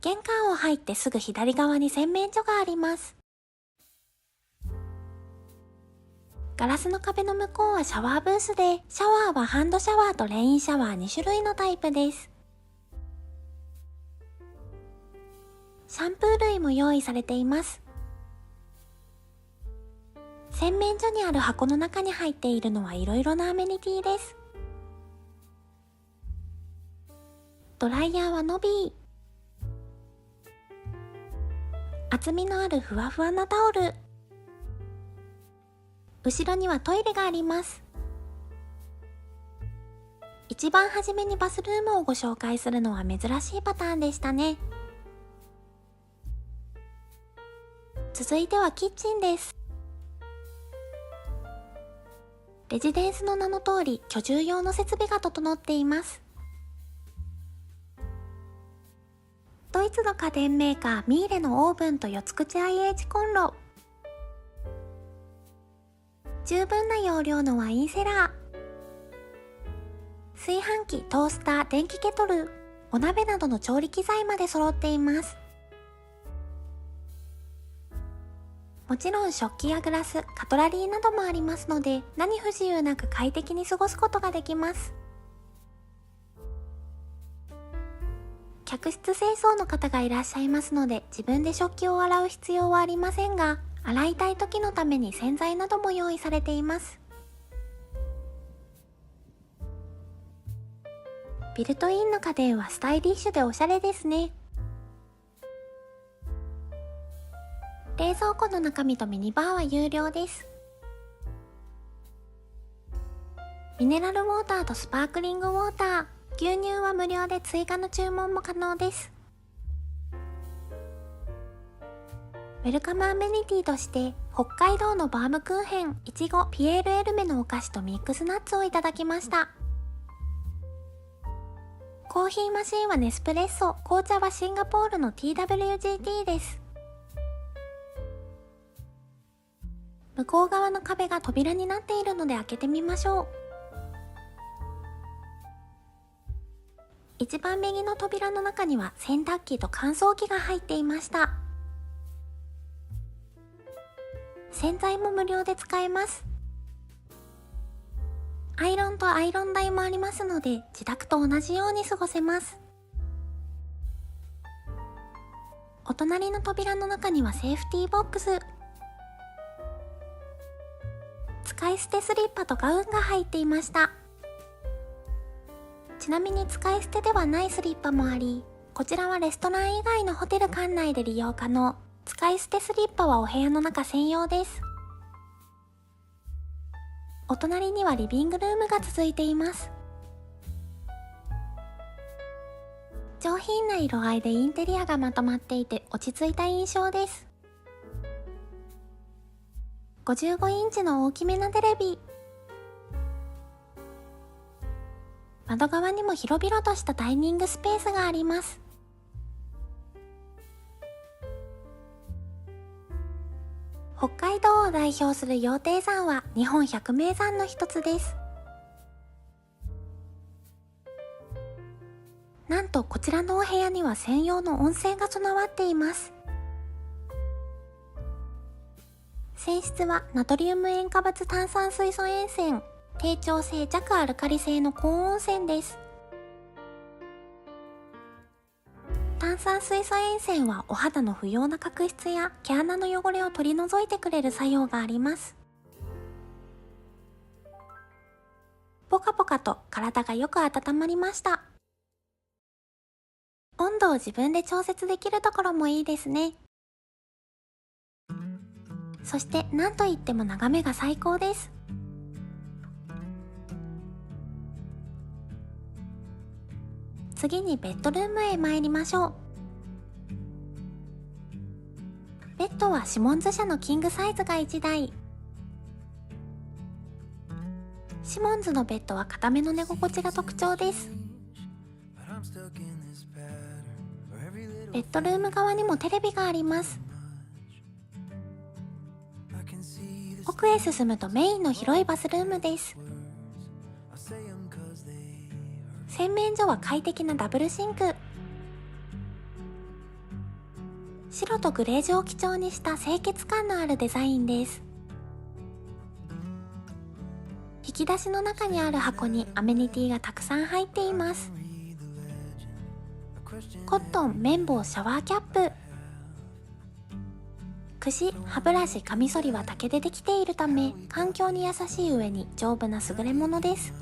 玄関を入ってすぐ左側に洗面所があります。ガラスの壁の向こうはシャワーブースで、シャワーはハンドシャワーとレインシャワー2種類のタイプです。シャンプー類も用意されています。洗面所にある箱の中に入っているのはいろいろなアメニティです。ドライヤーはノビー。厚みのあるふわふわなタオル。後ろにはトイレがあります。一番初めにバスルームをご紹介するのは珍しいパターンでしたね。続いてはキッチンです。レジデンスの名の通り、居住用の設備が整っています。ドイツの家電メーカーミーレのオーブンと4つ口 IH コンロ。十分な容量のワインセラー。炊飯器、トースター、電気ケトル、お鍋などの調理機材まで揃っています。もちろん食器やグラス、カトラリーなどもありますので、何不自由なく快適に過ごすことができます。客室清掃の方がいらっしゃいますので、自分で食器を洗う必要はありませんが、洗いたい時のために洗剤なども用意されています。ビルトインの家電はスタイリッシュでおしゃれですね。冷蔵庫の中身とミニバーは有料です。ミネラルウォーターとスパークリングウォーター、牛乳は無料で追加の注文も可能です。ウェルカムアメニティとして、北海道のバームクーヘン、いちご、ピエールエルメのお菓子とミックスナッツをいただきました。コーヒーマシンはネスプレッソ、紅茶はシンガポールの TWGT です。向こう側の壁が扉になっているので開けてみましょう。一番右の扉の中には洗濯機と乾燥機が入っていました。洗剤も無料で使えます。アイロンとアイロン台もありますので、自宅と同じように過ごせます。お隣の扉の中にはセーフティーボックス。使い捨てスリッパとガウンが入っていました。ちなみに使い捨てではないスリッパもあり、こちらはレストラン以外のホテル館内で利用可能。使い捨てスリッパはお部屋の中専用です。お隣にはリビングルームが続いています。上品な色合いでインテリアがまとまっていて落ち着いた印象です。55インチの大きめなテレビ。窓側にも広々としたダイニングスペースがあります。北海道を代表する羊蹄山は日本百名山の一つです。なんとこちらのお部屋には専用の温泉が備わっています。泉質はナトリウム塩化物炭酸水素塩泉、低調性弱アルカリ性の高温泉です。炭酸水素塩泉はお肌の不要な角質や毛穴の汚れを取り除いてくれる作用があります。ポカポカと体がよく温まりました。温度を自分で調節できるところもいいですね。そして何といっても眺めが最高です。次にベッドルームへ参りましょう。ベッドはシモンズ社のキングサイズが1台。シモンズのベッドは固めの寝心地が特徴です。ベッドルーム側にもテレビがあります。奥へ進むとメインの広いバスルームです。洗面所は快適なダブルシンク。白とグレージュを基調にした清潔感のあるデザインです。引き出しの中にある箱にアメニティがたくさん入っています。コットン、綿棒、シャワーキャップ。櫛、歯ブラシ、カミソリは竹でできているため、環境に優しい上に丈夫な優れものです。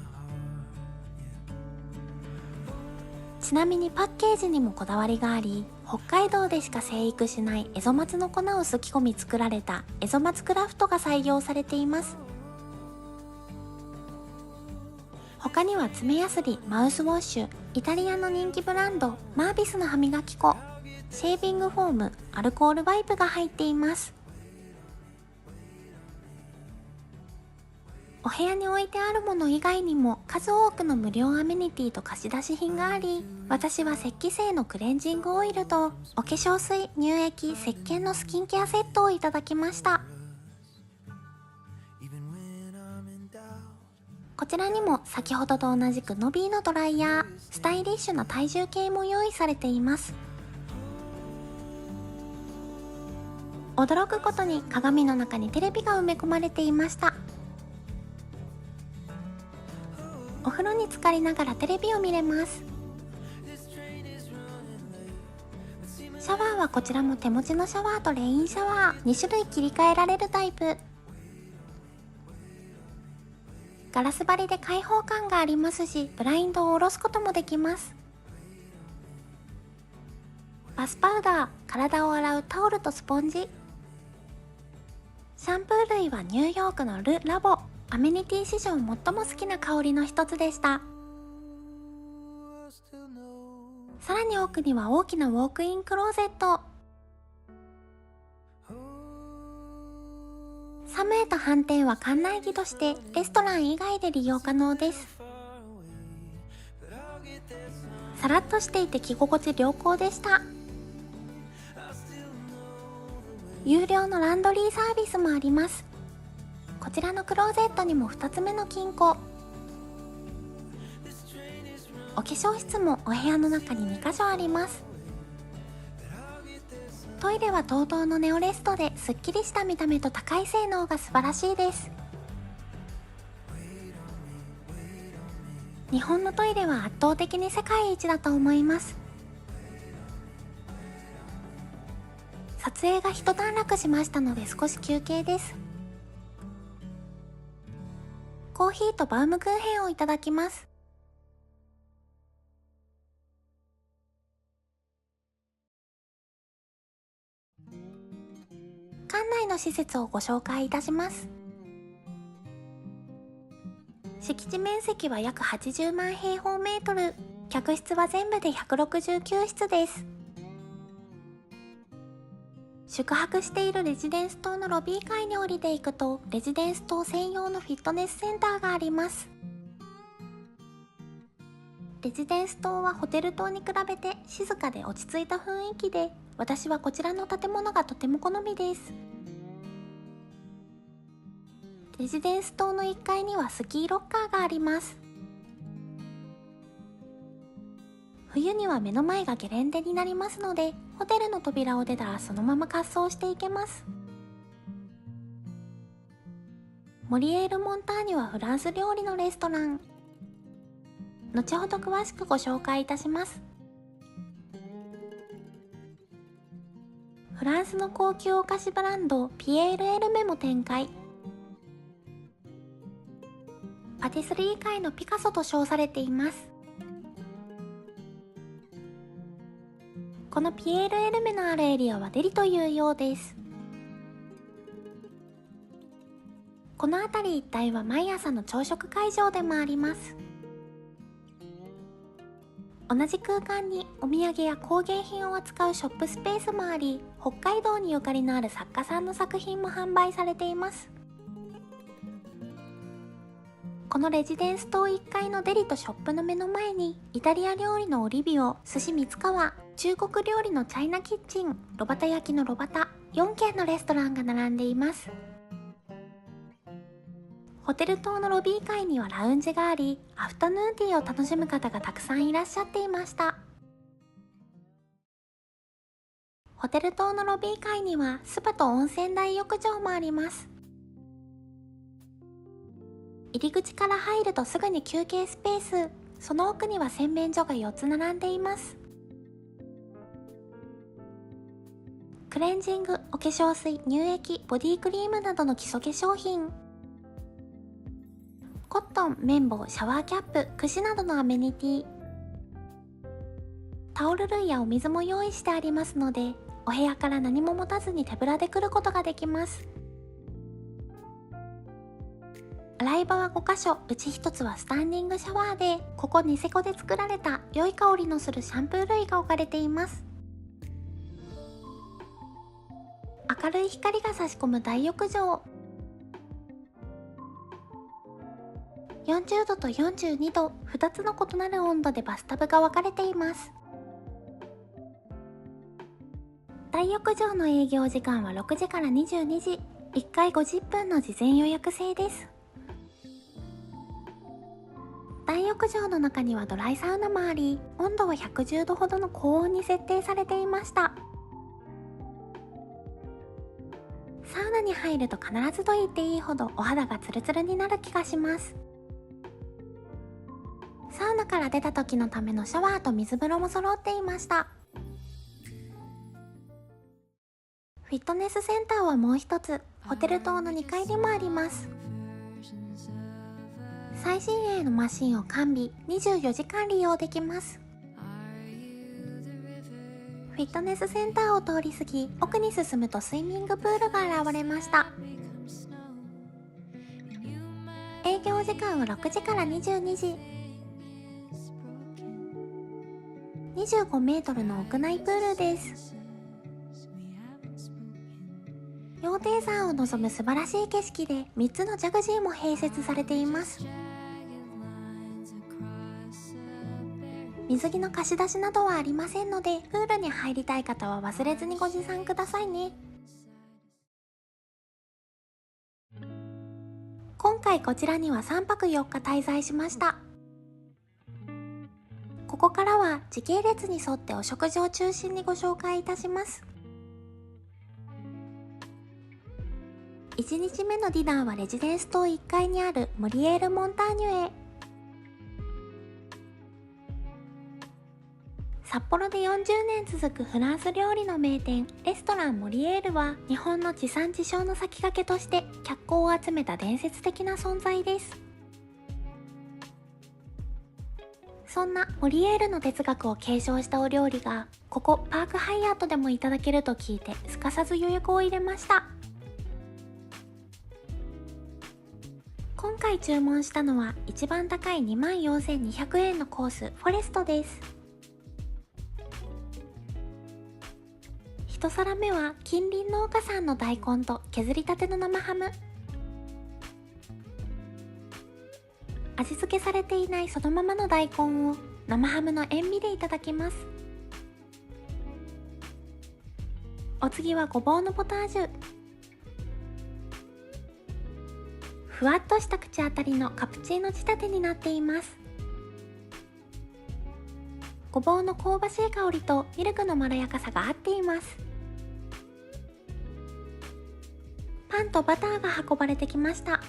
ちなみにパッケージにもこだわりがあり、北海道でしか生育しないエゾマツの粉をすき込み作られたエゾマツクラフトが採用されています。他には爪やすり、マウスウォッシュ、イタリアの人気ブランドマービスの歯磨き粉、シェービングフォーム、アルコールワイプが入っています。お部屋に置いてあるもの以外にも数多くの無料アメニティと貸し出し品があり、私は石器製のクレンジングオイルとお化粧水、乳液、石鹸のスキンケアセットをいただきました。こちらにも先ほどと同じくノビーのドライヤー、スタイリッシュな体重計も用意されています。驚くことに鏡の中にテレビが埋め込まれていました。お風呂に浸かりながらテレビを見れます。シャワーはこちらも手持ちのシャワーとレインシャワー2種類切り替えられるタイプ。ガラス張りで開放感がありますし、ブラインドを下ろすこともできます。バスパウダー、体を洗うタオルとスポンジ。シャンプー類はニューヨークのル・ラボ、アメニティ史上最も好きな香りの一つでした。さらに奥には大きなウォークインクローゼット。サムへと反転は館内着としてレストラン以外で利用可能です。さらっとしていて着心地良好でした。有料のランドリーサービスもあります。こちらのクローゼットにも2つ目の金庫。お化粧室もお部屋の中に2カ所あります。トイレは TOTO のネオレストですっきりした見た目と高い性能が素晴らしいです。日本のトイレは圧倒的に世界一だと思います。撮影が一段落しましたので少し休憩です。コーヒーとバウムクーヘンをいただきます。館内の施設をご紹介いたします。敷地面積は約80万平方メートル、客室は全部で169室です。宿泊しているレジデンス棟のロビー階に降りていくと、レジデンス棟専用のフィットネスセンターがあります。レジデンス棟はホテル棟に比べて静かで落ち着いた雰囲気で、私はこちらの建物がとても好みです。レジデンス棟の1階にはスキーロッカーがあります。冬には目の前がゲレンデになりますので、ホテルの扉を出たらそのまま滑走していけます。モリエール・モンターニュはフランス料理のレストラン。後ほど詳しくご紹介いたします。フランスの高級お菓子ブランドピエール・エルメも展開。パティスリー界のピカソと称されています。このピエール・エルメのあるエリアはデリというようです。この辺り一帯は毎朝の朝食会場でもあります。同じ空間にお土産や工芸品を扱うショップスペースもあり、北海道にゆかりのある作家さんの作品も販売されています。このレジデンス棟1階のデリとショップの目の前に、イタリア料理のオリビオ、寿司三川、中国料理のチャイナキッチン、炉端焼きの炉端、4軒のレストランが並んでいます。ホテル棟のロビー階にはラウンジがあり、アフタヌーンティーを楽しむ方がたくさんいらっしゃっていました。ホテル棟のロビー階にはスパと温泉大浴場もあります。入り口から入るとすぐに休憩スペース、その奥には洗面所が4つ並んでいます。クレンジング、お化粧水、乳液、ボディクリームなどの基礎化粧品、コットン、綿棒、シャワーキャップ、櫛などのアメニティ、タオル類やお水も用意してありますので、お部屋から何も持たずに手ぶらで来ることができます。洗い場は5箇所、うち1つはスタンディングシャワーで、ここニセコで作られた良い香りのするシャンプー類が置かれています。明るい光が差し込む大浴場、40度と42度、2つの異なる温度でバスタブが分かれています。大浴場の営業時間は6時から22時、1回50分の事前予約制です。大浴場の中にはドライサウナもあり、温度は110度ほどの高温に設定されていました。サウナに入ると必ずと言っていいほどお肌がツルツルになる気がします。サウナから出た時のためのシャワーと水風呂も揃っていました。フィットネスセンターはもう一つ、ホテル棟の2階にもあります。最新鋭のマシンを完備、24時間利用できます。フィットネスセンターを通り過ぎ、奥に進むとスイミングプールが現れました。営業時間は6時から22時。25メートルの屋内プールです。羊蹄山を望む素晴らしい景色で、3つのジャグジーも併設されています。水着の貸し出しなどはありませんので、プールに入りたい方は忘れずにご持参くださいね。今回こちらには3泊4日滞在しました。ここからは時系列に沿ってお食事を中心にご紹介いたします。1日目のディナーはレジデンス棟1階にあるモリエール・モンターニュへ。札幌で40年続くフランス料理の名店、レストランモリエールは、日本の地産地消の先駆けとして脚光を集めた伝説的な存在です。そんなモリエールの哲学を継承したお料理が、ここパークハイアートでもいただけると聞いて、すかさず予約を入れました。今回注文したのは一番高い24,200円のコース、フォレストです。一皿目は近隣農家産の大根と削りたての生ハム。味付けされていないそのままの大根を生ハムの塩味でいただきます。お次はごぼうのポタージュ。ふわっとした口当たりのカプチーノ仕立てになっています。ごぼうの香ばしい香りとミルクのまろやかさが合っています。パンとバターが運ばれてきました。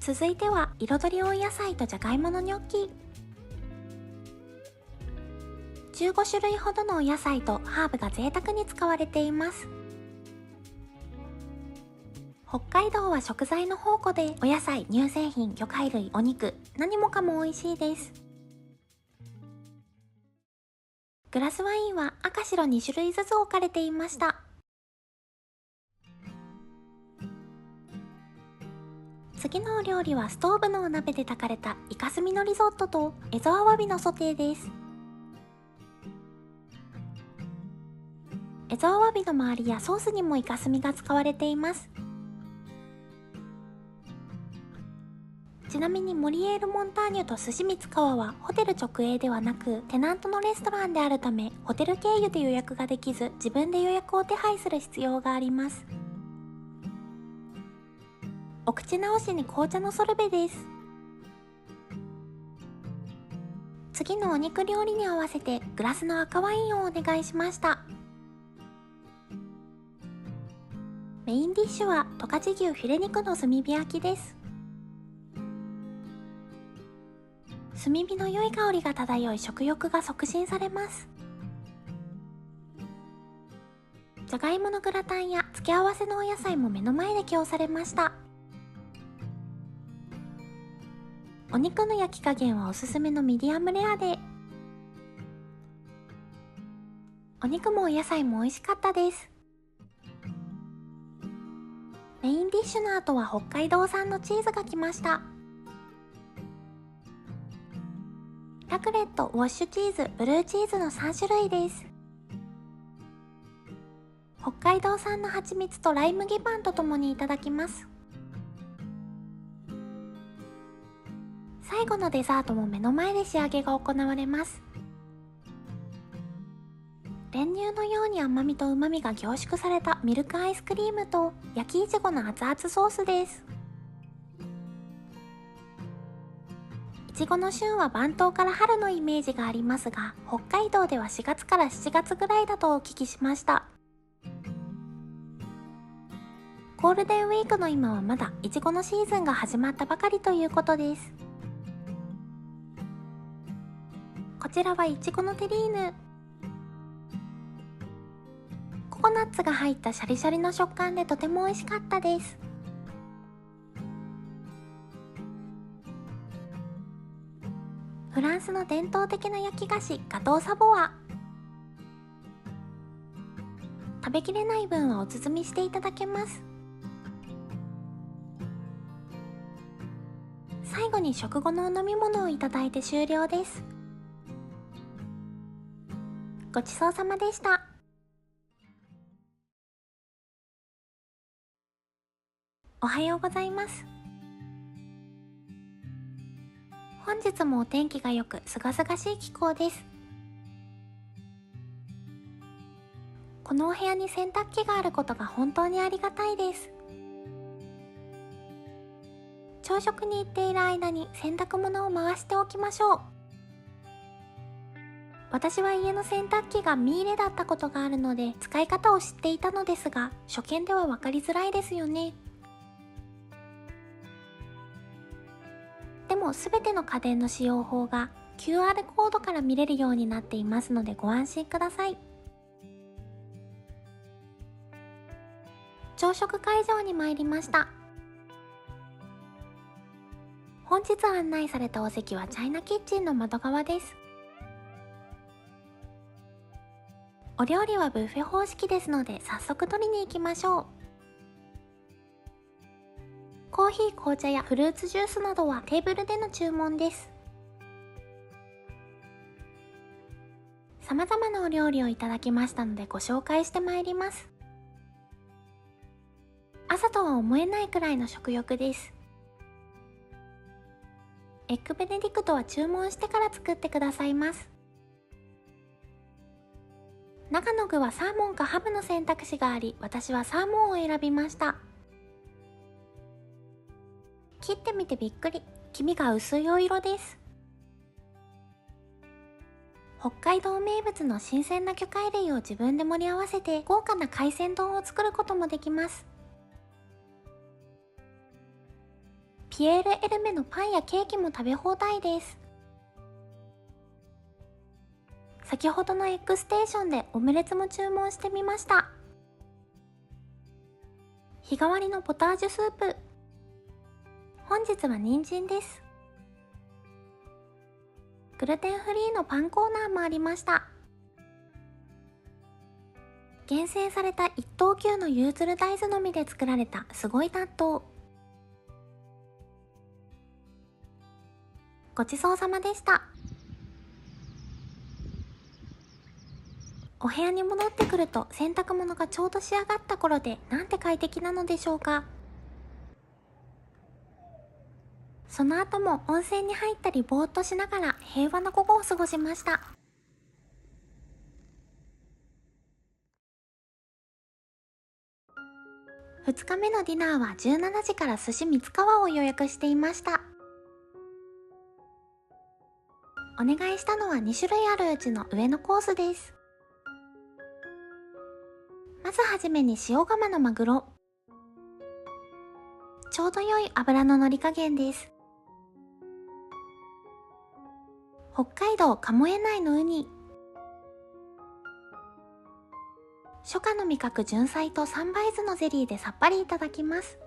続いては彩り温野菜とじゃがいものニョッキ。15種類ほどのお野菜とハーブが贅沢に使われています。北海道は食材の宝庫で、お野菜、乳製品、魚介類、お肉、何もかも美味しいです。グラスワインは赤白2種類ずつ置かれていました。次のお料理はストーブのお鍋で炊かれたイカスミのリゾットとエゾアワビのソテーです。エゾアワビの周りやソースにもイカスミが使われています。ちなみにモリエール・モンターニュと寿司三川はホテル直営ではなく、テナントのレストランであるため、ホテル経由で予約ができず、自分で予約を手配する必要があります。お口直しに紅茶のソルベです。次のお肉料理に合わせてグラスの赤ワインをお願いしました。メインディッシュは十勝牛フィレ肉の炭火焼きです。炭火の良い香りが漂い食欲が促進されます。じゃがいものグラタンや付け合わせのお野菜も目の前で供されました。お肉の焼き加減はおすすめのミディアムレアで、お肉もお野菜も美味しかったです。メインディッシュの後は北海道産のチーズが来ました。ラクレット、ウォッシュチーズ、ブルーチーズの3種類です。北海道産の蜂蜜とライ麦パンとともにいただきます。最後のデザートも目の前で仕上げが行われます。練乳のように甘みと旨みが凝縮されたミルクアイスクリームと焼きいちごの熱々ソースです。いちごの旬は晩冬から春のイメージがありますが、北海道では4月から7月ぐらいだとお聞きしました。ゴールデンウィークの今はまだいちごのシーズンが始まったばかりということです。こちらはいちごのテリーヌ。ココナッツが入ったシャリシャリの食感でとても美味しかったです。フランスの伝統的な焼き菓子ガトーサボワ。食べきれない分はお包みしていただけます。最後に食後のお飲み物をいただいて終了です。ごちそうさまでした。おはようございます。本日もお天気が良く、すがすがしい気候です。このお部屋に洗濯機があることが本当にありがたいです。朝食に行っている間に洗濯物を回しておきましょう。私は家の洗濯機がミーレだったことがあるので使い方を知っていたのですが、初見では分かりづらいですよね。でも全ての家電の使用法が QR コードから見れるようになっていますのでご安心ください。朝食会場に参りました。本日案内されたお席はチャイナキッチンの窓側です。お料理はブッフェ方式ですので早速取りに行きましょう。コーヒー、紅茶やフルーツジュースなどはテーブルでの注文です。様々なお料理をいただきましたのでご紹介してまいります。朝とは思えないくらいの食欲です。エッグベネディクトは注文してから作ってくださいます。中の具はサーモンかハムの選択肢があり、私はサーモンを選びました。切ってみてびっくり、黄身が薄いお色です。北海道名物の新鮮な魚介類を自分で盛り合わせて豪華な海鮮丼を作ることもできます。ピエール・エルメのパンやケーキも食べ放題です。先ほどのエッグステーションでオムレツも注文してみました。日替わりのポタージュスープ。本日は人参です。グルテンフリーのパンコーナーもありました。厳選された一等級のユーズル大豆のみで作られたすごい納豆。ごちそうさまでした。お部屋に戻ってくると洗濯物がちょうど仕上がった頃で、なんて快適なのでしょうか。その後も温泉に入ったりぼーっとしながら平和な午後を過ごしました。2日目のディナーは17時から寿司三つ川を予約していました。お願いしたのは2種類あるうちの上のコースです。まずはじめに塩釜のマグロ。ちょうど良い脂の乗り加減です。北海道鴨江内のウニ。初夏の味覚純菜と三杯酢のゼリーでさっぱりいただきます。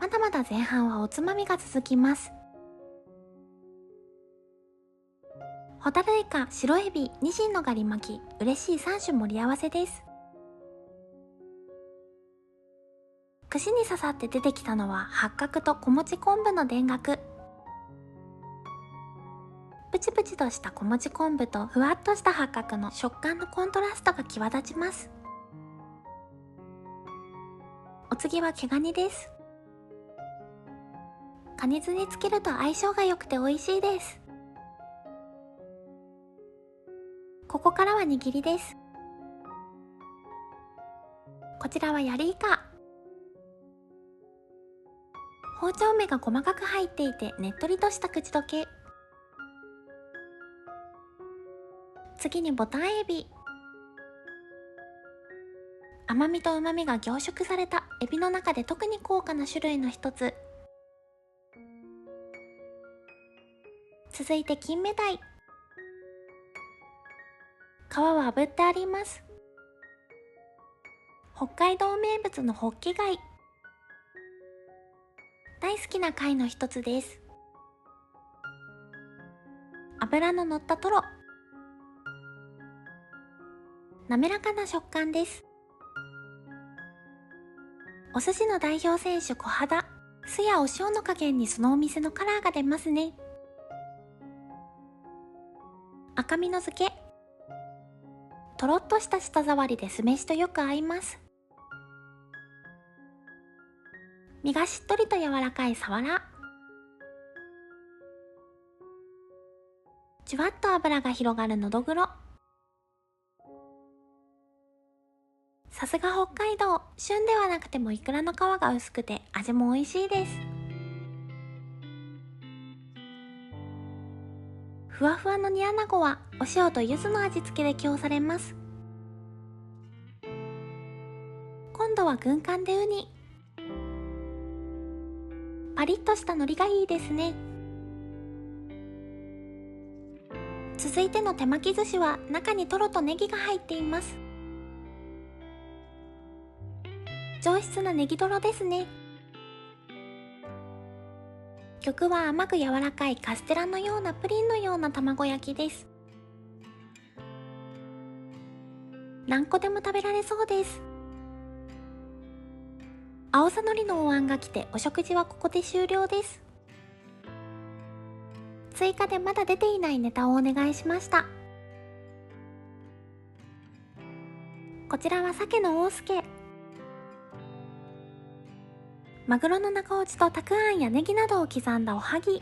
まだまだ前半はおつまみが続きます。ホタルイカ、白エビ、ニシンのガリ巻き、嬉しい3種盛り合わせです。串に刺さって出てきたのは八角と小餅昆布の田楽。プチプチとした小餅昆布とふわっとした八角の食感のコントラストが際立ちます。お次は毛ガニです。カニ酢につけると相性が良くて美味しいです。ここからは握りです。こちらはヤリイカ。包丁目が細かく入っていてねっとりとした口どけ。次にボタンエビ。甘みと旨みが凝縮されたエビの中で特に高価な種類の一つ。続いて金目鯛。皮は炙ってあります。北海道名物のホッキ貝。大好きな貝の一つです。脂の乗ったトロ。滑らかな食感です。お寿司の代表選手小肌。酢やお塩の加減にそのお店のカラーが出ますね。赤身の漬け。とろっとした舌触りで酢飯とよく合います。身がしっとりと柔らかいサワラ。じゅわっと脂が広がるのどぐろ。さすが北海道、旬ではなくてもイクラの皮が薄くて味も美味しいです。ふわふわの煮穴子はお塩と柚子の味付けで供されます。今度は軍艦でウニ。パリッとした海苔がいいですね。続いての手巻き寿司は中にトロとネギが入っています。上質なネギトロですね。曲は甘く柔らかいカステラのようなプリンのような卵焼きです。何個でも食べられそうです。青さのりのお椀が来てお食事はここで終了です。追加でまだ出ていないネタをお願いしました。こちらは鮭の大助。マグロの中落ちとたくあんやネギなどを刻んだおはぎ。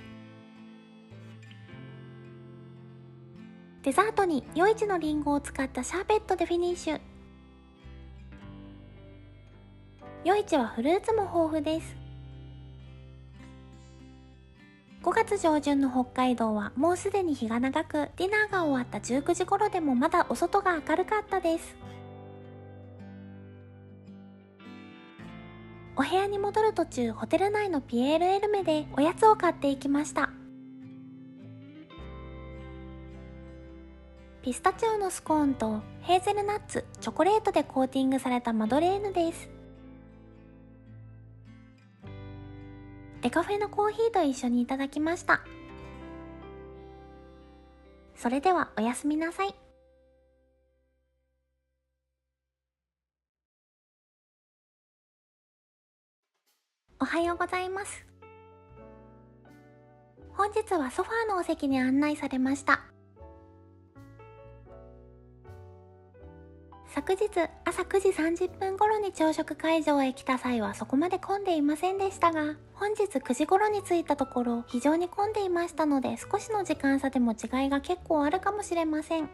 デザートに余市のりんごを使ったシャーベットでフィニッシュ。余市はフルーツも豊富です。5月上旬の北海道はもうすでに日が長く、ディナーが終わった19時頃でもまだお外が明るかったです。お部屋に戻る途中、ホテル内のピエールエルメでおやつを買っていきました。ピスタチオのスコーンとヘーゼルナッツ、チョコレートでコーティングされたマドレーヌです。デカフェのコーヒーと一緒にいただきました。それではおやすみなさい。おはようございます。本日はソファーのお席に案内されました。昨日朝9時30分頃に朝食会場へ来た際はそこまで混んでいませんでしたが、本日9時頃に着いたところ非常に混んでいましたので、少しの時間差でも違いが結構あるかもしれません。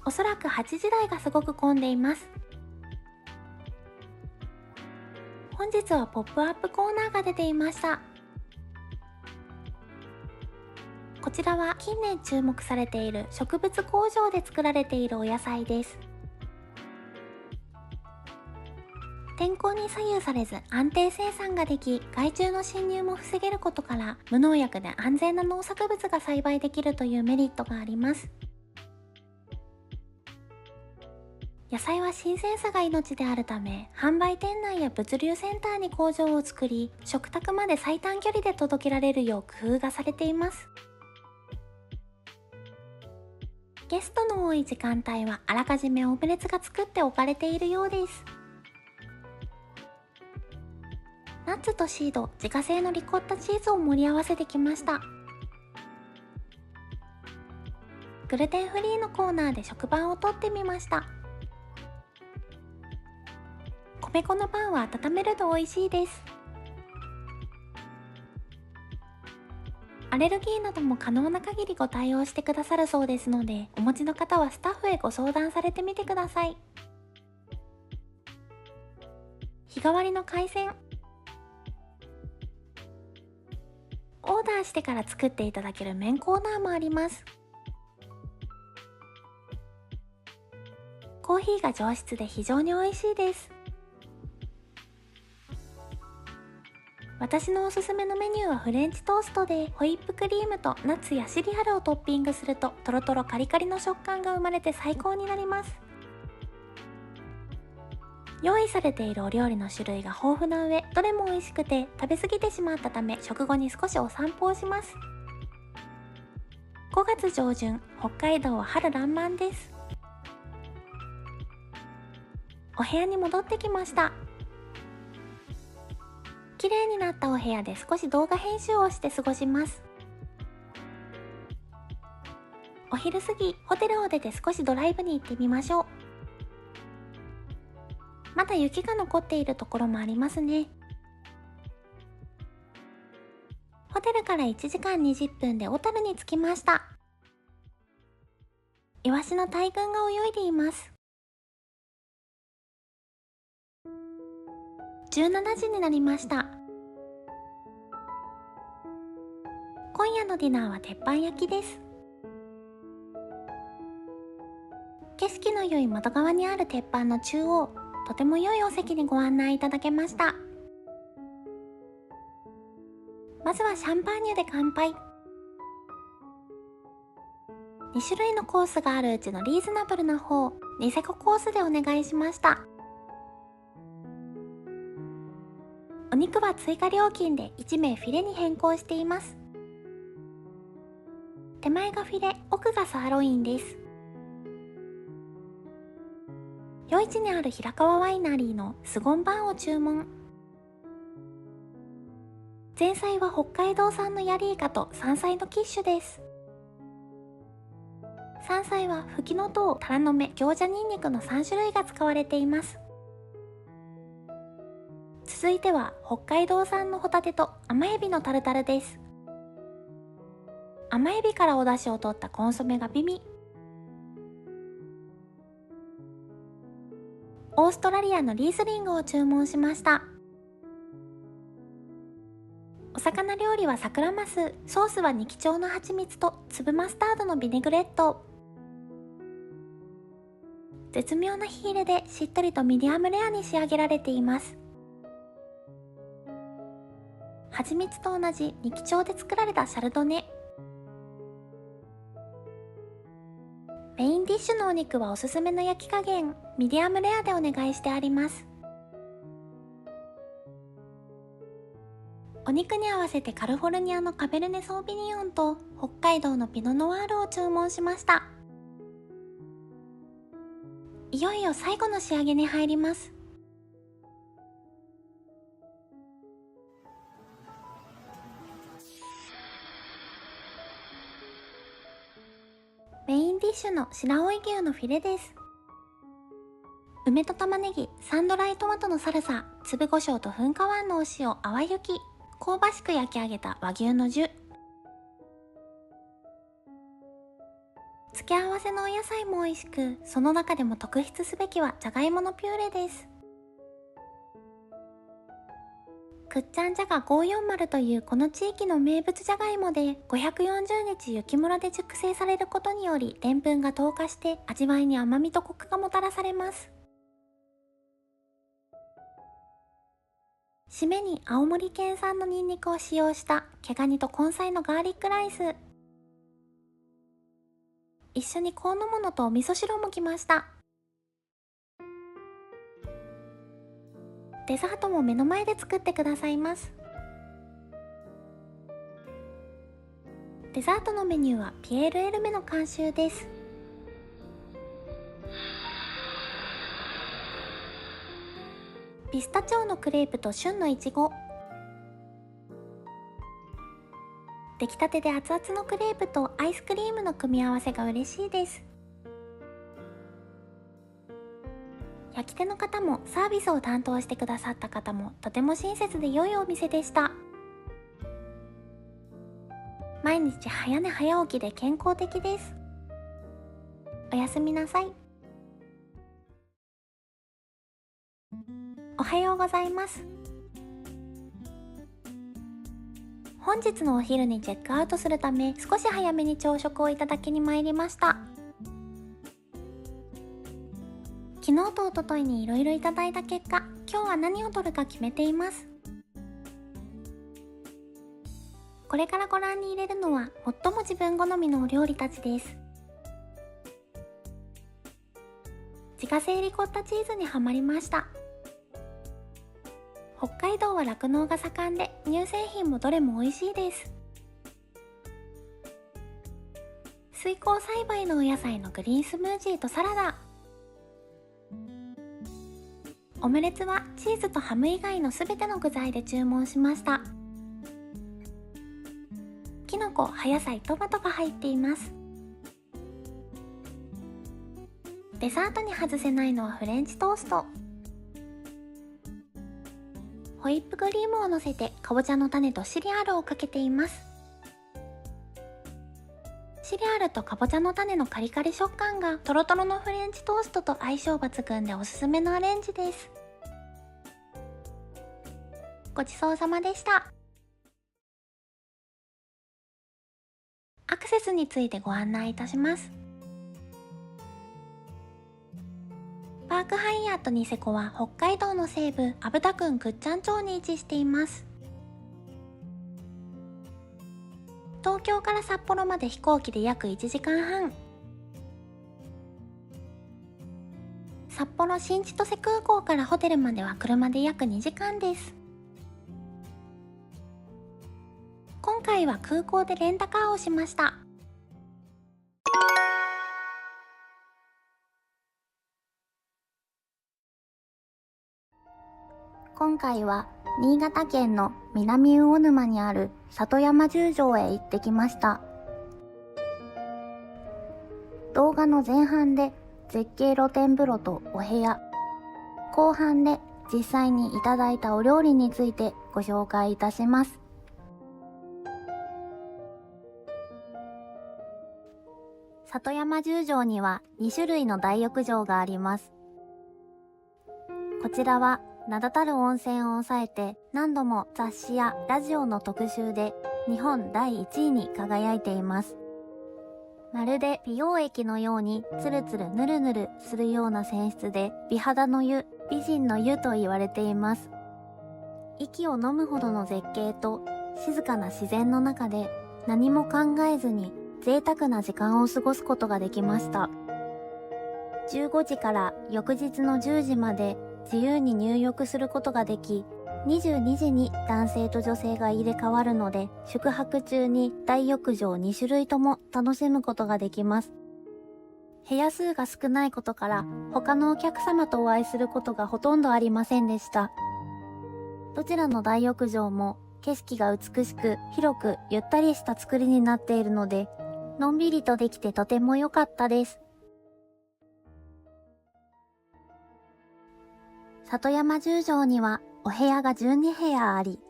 おそらく8時台がすごく混んでいます。本日はポップアップコーナーが出ていました。こちらは近年注目されている植物工場で作られているお野菜です。天候に左右されず安定生産ができ、害虫の侵入も防げることから、無農薬で安全な農作物が栽培できるというメリットがあります。野菜は新鮮さが命であるため、販売店内や物流センターに工場を作り、食卓まで最短距離で届けられるよう工夫がされています。ゲストの多い時間帯はあらかじめオムレツが作っておかれているようです。ナッツとシード、自家製のリコッタチーズを盛り合わせてきました。グルテンフリーのコーナーで食パンを取ってみました。米粉のパンは温めると美味しいです。アレルギーなども可能な限りご対応してくださるそうですので、お持ちの方はスタッフへご相談されてみてください。日替わりの海鮮。オーダーしてから作っていただける麺コーナーもあります。コーヒーが上質で非常に美味しいです。私のおすすめのメニューはフレンチトーストで、ホイップクリームとナッツやシリアルをトッピングするとトロトロカリカリの食感が生まれて最高になります。用意されているお料理の種類が豊富な上、どれも美味しくて食べ過ぎてしまったため、食後に少しお散歩をします。5月上旬、北海道は春爛漫です。お部屋に戻ってきました。綺麗になったお部屋で少し動画編集をして過ごします。お昼過ぎ、ホテルを出て少しドライブに行ってみましょう。まだ雪が残っているところもありますね。ホテルから1時間20分で小樽に着きました。イワシの大群が泳いでいます。17時になりました。今夜のディナーは鉄板焼きです。景色の良い窓側にある鉄板の中央、とても良いお席にご案内いただけました。まずはシャンパーニュで乾杯。2種類のコースがあるうちのリーズナブルな方、ニセココースでお願いしました。お肉は追加料金で1名フィレに変更しています。手前がフィレ、奥がサーロインです。夜市にある平川ワイナリーのスゴンバンを注文。前菜は北海道産のヤリイカと山菜のキッシュです。山菜はフキノトウ、タラの芽、行者ニンニクの3種類が使われています。続いては北海道産のホタテと甘エビのタルタルです。甘エビからお出汁を取ったコンソメが美味。オーストラリアのリースリングを注文しました。お魚料理はサクラマス、ソースはニキチョウの蜂蜜と粒マスタードのビネグレット。絶妙な火入れでしっとりとミディアムレアに仕上げられています。蜂蜜と同じニキチョウで作られたシャルドネ。メインディッシュのお肉はおすすめの焼き加減、ミディアムレアでお願いしてあります。お肉に合わせてカルフォルニアのカベルネ・ソービニオンと北海道のピノ・ノワールを注文しました。いよいよ最後の仕上げに入ります。メインディッシュの白老牛のフィレです。梅と玉ねぎ、サンドライトマトのサルサ、粒胡椒と噴火湾のお塩、淡雪、香ばしく焼き上げた和牛のジュ。付け合わせのお野菜も美味しく、その中でも特筆すべきはじゃがいものピューレです。くっちゃんじゃが540というこの地域の名物じゃがいもで540日雪室で熟成されることによりでんぷんが糖化して味わいに甘みとコクがもたらされます。締めに青森県産のニンニクを使用した毛ガニと根菜のガーリックライス。一緒にコーンのものとお味噌汁も来ました。デザートも目の前で作ってくださいます。デザートのメニューはピエール・エルメの監修です。ピスタチオのクレープと旬のいちご。出来たてで熱々のクレープとアイスクリームの組み合わせが嬉しいです。焼き手の方もサービスを担当してくださった方もとても親切で良いお店でした。毎日早寝早起きで健康的です。おやすみなさい。おはようございます。本日のお昼にチェックアウトするため少し早めに朝食をいただきに参りました。昨日と一昨日にいろいろいただいた結果、今日は何を取るか決めています。これからご覧に入れるのは最も自分好みのお料理たちです。自家製リコッタチーズにはまりました。北海道は酪農が盛んで乳製品もどれも美味しいです。水耕栽培のお野菜のグリーンスムージーとサラダ。オムレツはチーズとハム以外のすべての具材で注文しました。きのこ、葉野菜、トマトが入っています。デザートに外せないのはフレンチトースト。ホイップクリームをのせてかぼちゃの種とシリアルをかけています。シリアルとかぼちゃの種のカリカリ食感がトロトロのフレンチトーストと相性抜群でおすすめのアレンジです。ごちそうさまでした。アクセスについてご案内いたします。パークハイアットニセコは北海道の西部阿武田郡倶知安町に位置しています。東京から札幌まで飛行機で約1時間半。札幌新千歳空港からホテルまでは車で約2時間です。今回は空港でレンタカーをしました。今回は新潟県の南魚沼にある里山十条へ行ってきました。動画の前半で絶景露天風呂とお部屋、後半で実際にいただいたお料理についてご紹介いたします。里山十条には2種類の大浴場があります。こちらは名だたる温泉を抑えて何度も雑誌やラジオの特集で日本第1位に輝いています。まるで美容液のようにツルツルヌルヌルするような泉質で美肌の湯、美人の湯と言われています。息を飲むほどの絶景と静かな自然の中で何も考えずに贅沢な時間を過ごすことができました。15時から翌日の10時まで自由に入浴することができ、22時に男性と女性が入れ替わるので、宿泊中に大浴場2種類とも楽しむことができます。部屋数が少ないことから、他のお客様とお会いすることがほとんどありませんでした。どちらの大浴場も景色が美しく、広くゆったりした作りになっているので、のんびりとできてとても良かったです。里山十条にはお部屋が12部屋あり、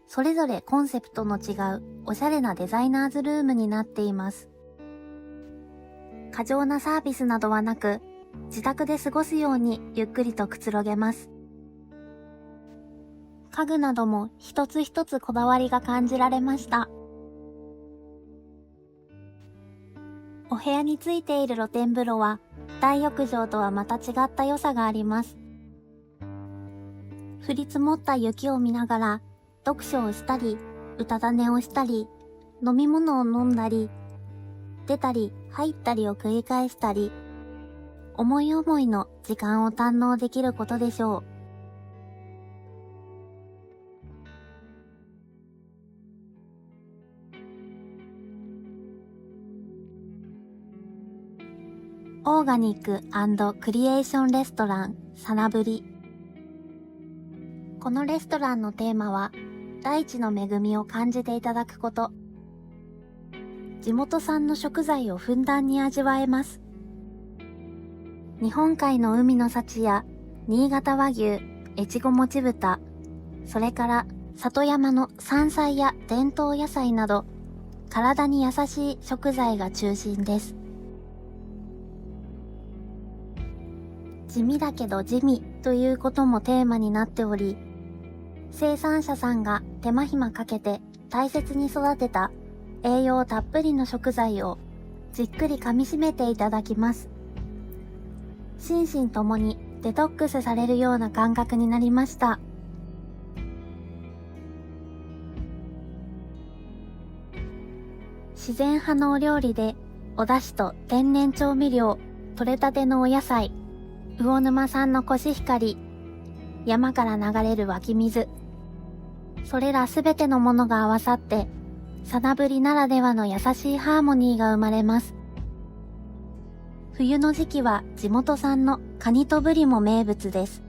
それぞれコンセプトの違うおしゃれなデザイナーズルームになっています。過剰なサービスなどはなく、自宅で過ごすようにゆっくりとくつろげます。家具なども一つ一つこだわりが感じられました。お部屋についている露天風呂は大浴場とはまた違った良さがあります。降り積もった雪を見ながら読書をしたり、うたた寝をしたり、飲み物を飲んだり、出たり入ったりを繰り返したり、思い思いの時間を堪能できることでしょう。オーガニック&クリエーションレストランさなぶり。このレストランのテーマは、大地の恵みを感じていただくこと。地元産の食材をふんだんに味わえます。日本海の海の幸や新潟和牛、越後もち豚、それから里山の山菜や伝統野菜など、体に優しい食材が中心です。地味だけど地味ということもテーマになっており、生産者さんが手間暇かけて大切に育てた栄養たっぷりの食材をじっくり噛み締めていただきます。心身ともにデトックスされるような感覚になりました。自然派のお料理でお出汁と天然調味料、取れたてのお野菜、魚沼産のコシヒカリ、山から流れる湧き水、それらすべてのものが合わさって、さなぶりならではの優しいハーモニーが生まれます。冬の時期は地元産のカニとブリも名物です。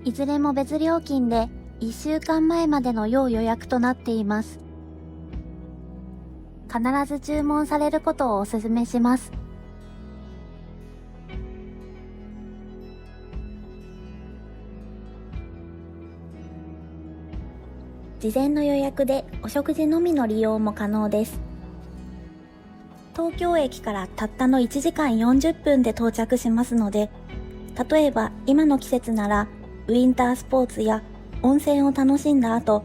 いずれも別料金で1週間前までの要予約となっています。必ず注文されることをお勧めします。事前の予約でお食事のみの利用も可能です。東京駅からたったの1時間40分で到着しますので、例えば今の季節ならウィンタースポーツや温泉を楽しんだ後、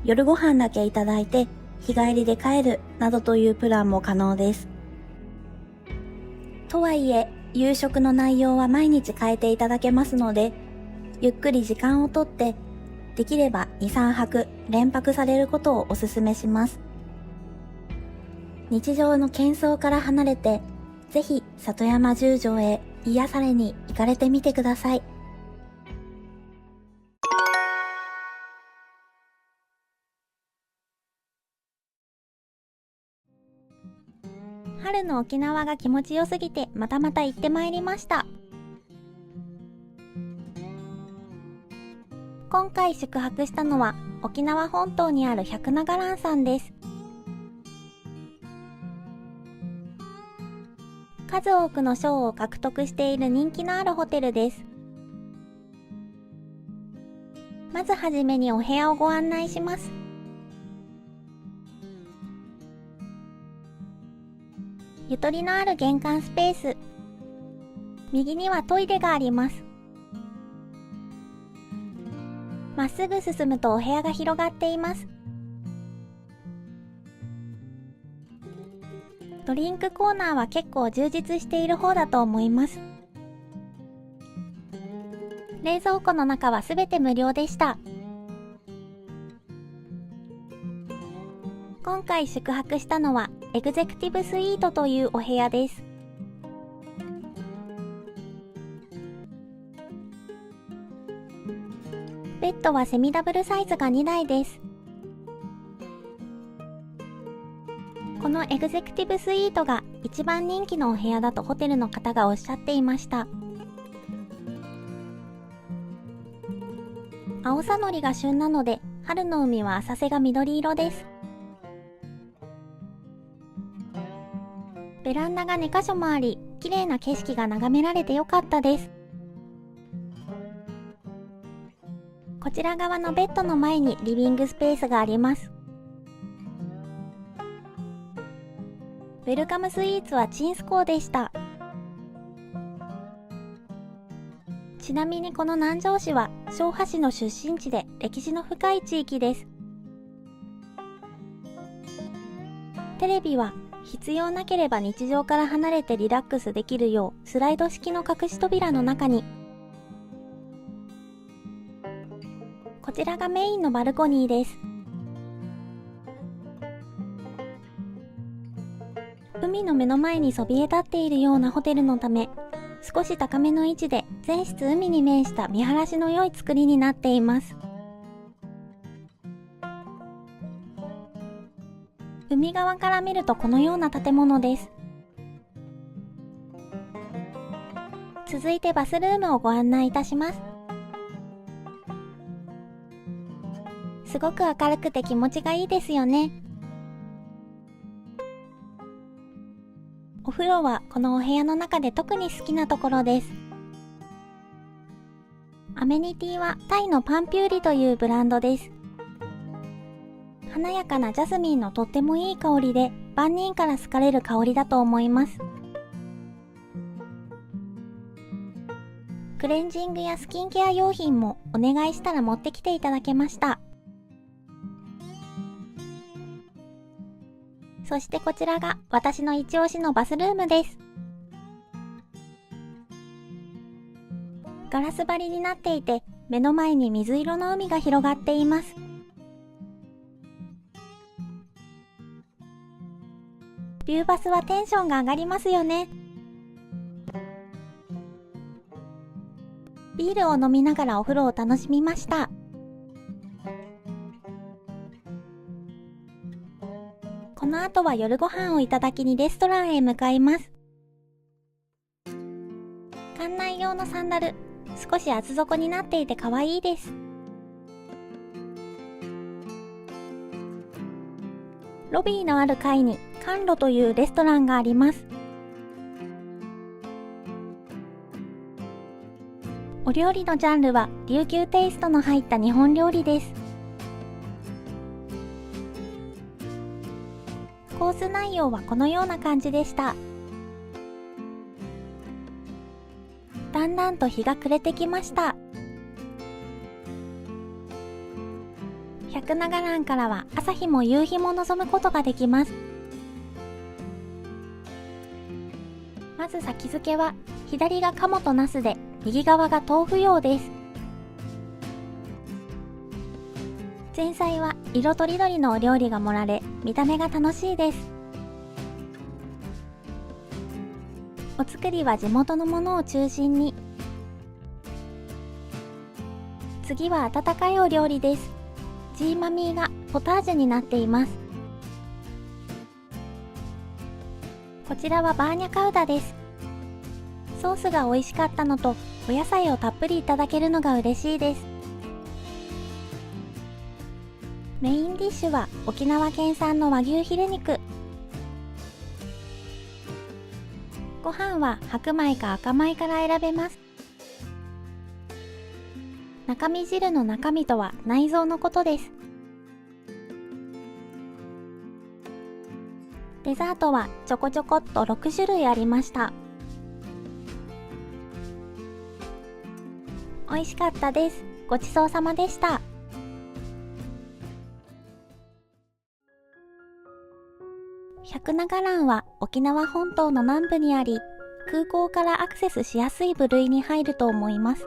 夜ご飯だけいただいて日帰りで帰るなどというプランも可能です。とはいえ、夕食の内容は毎日変えていただけますので、ゆっくり時間をとってできれば2、3泊連泊されることをお勧めします。日常の喧騒から離れて、ぜひ里山十条へ癒されに行かれてみてください。春の沖縄が気持ちよすぎてまたまた行ってまいりました。今回宿泊したのは沖縄本島にある百名蘭さんです。数多くの賞を獲得している人気のあるホテルです。まずはじめにお部屋をご案内します。ゆとりのある玄関スペース。右にはトイレがあります。まっすぐ進むとお部屋が広がっています。ドリンクコーナーは結構充実している方だと思います。冷蔵庫の中はすべて無料でした。今回宿泊したのはエグゼクティブスイートというお部屋です。ベッドはセミダブルサイズが2台です。このエグゼクティブスイートが一番人気のお部屋だとホテルの方がおっしゃっていました。アオサノリが旬なので春の海は浅瀬が緑色です。ベランダが2カ所もあり、綺麗な景色が眺められてよかったです。こちら側のベッドの前にリビングスペースがあります。ウェルカムスイーツはチンスコーでした。ちなみにこの南城市は昭和市の出身地で歴史の深い地域です。テレビは必要なければ日常から離れてリラックスできるようスライド式の隠し扉の中に。こちらがメインのバルコニーです。海の目の前にそびえ立っているようなホテルのため、少し高めの位置で全室海に面した見晴らしの良い作りになっています。海側から見るとこのような建物です。続いてバスルームをご案内いたします。すごく明るくて気持ちがいいですよね。お風呂はこのお部屋の中で特に好きなところです。アメニティはタイのパンピューリというブランドです。華やかなジャスミンのとってもいい香りで万人から好かれる香りだと思います。クレンジングやスキンケア用品もお願いしたら持ってきていただけました。そしてこちらが私の一押しのバスルームです。ガラス張りになっていて目の前に水色の海が広がっています。ビューバスはテンションが上がりますよね。ビールを飲みながらお風呂を楽しみました。この後は夜ご飯をいただきにレストランへ向かいます。館内用のサンダル、少し厚底になっていて可愛いです。ロビーのある階に甘露というレストランがあります。お料理のジャンルは琉球テイストの入った日本料理です。コース内容はこのような感じでした。だんだんと日が暮れてきました。百長蘭からは朝日も夕日も望むことができます。まず先付けは左が鴨とナスで右側が豆腐用です。前菜は色とりどりのお料理が盛られ見た目が楽しいです。お作りは地元のものを中心に。次は温かいお料理です。ジーマミーがポタージュになっています。こちらはバーニャカウダです。ソースが美味しかったのとお野菜をたっぷりいただけるのが嬉しいです。メインディッシュは沖縄県産の和牛ヒレ肉。ご飯は白米か赤米から選べます。中身汁の中身とは内臓のことです。デザートはちょこちょこっと6種類ありました。美味しかったです。ごちそうさまでした。百長蘭は沖縄本島の南部にあり、空港からアクセスしやすい部類に入ると思います。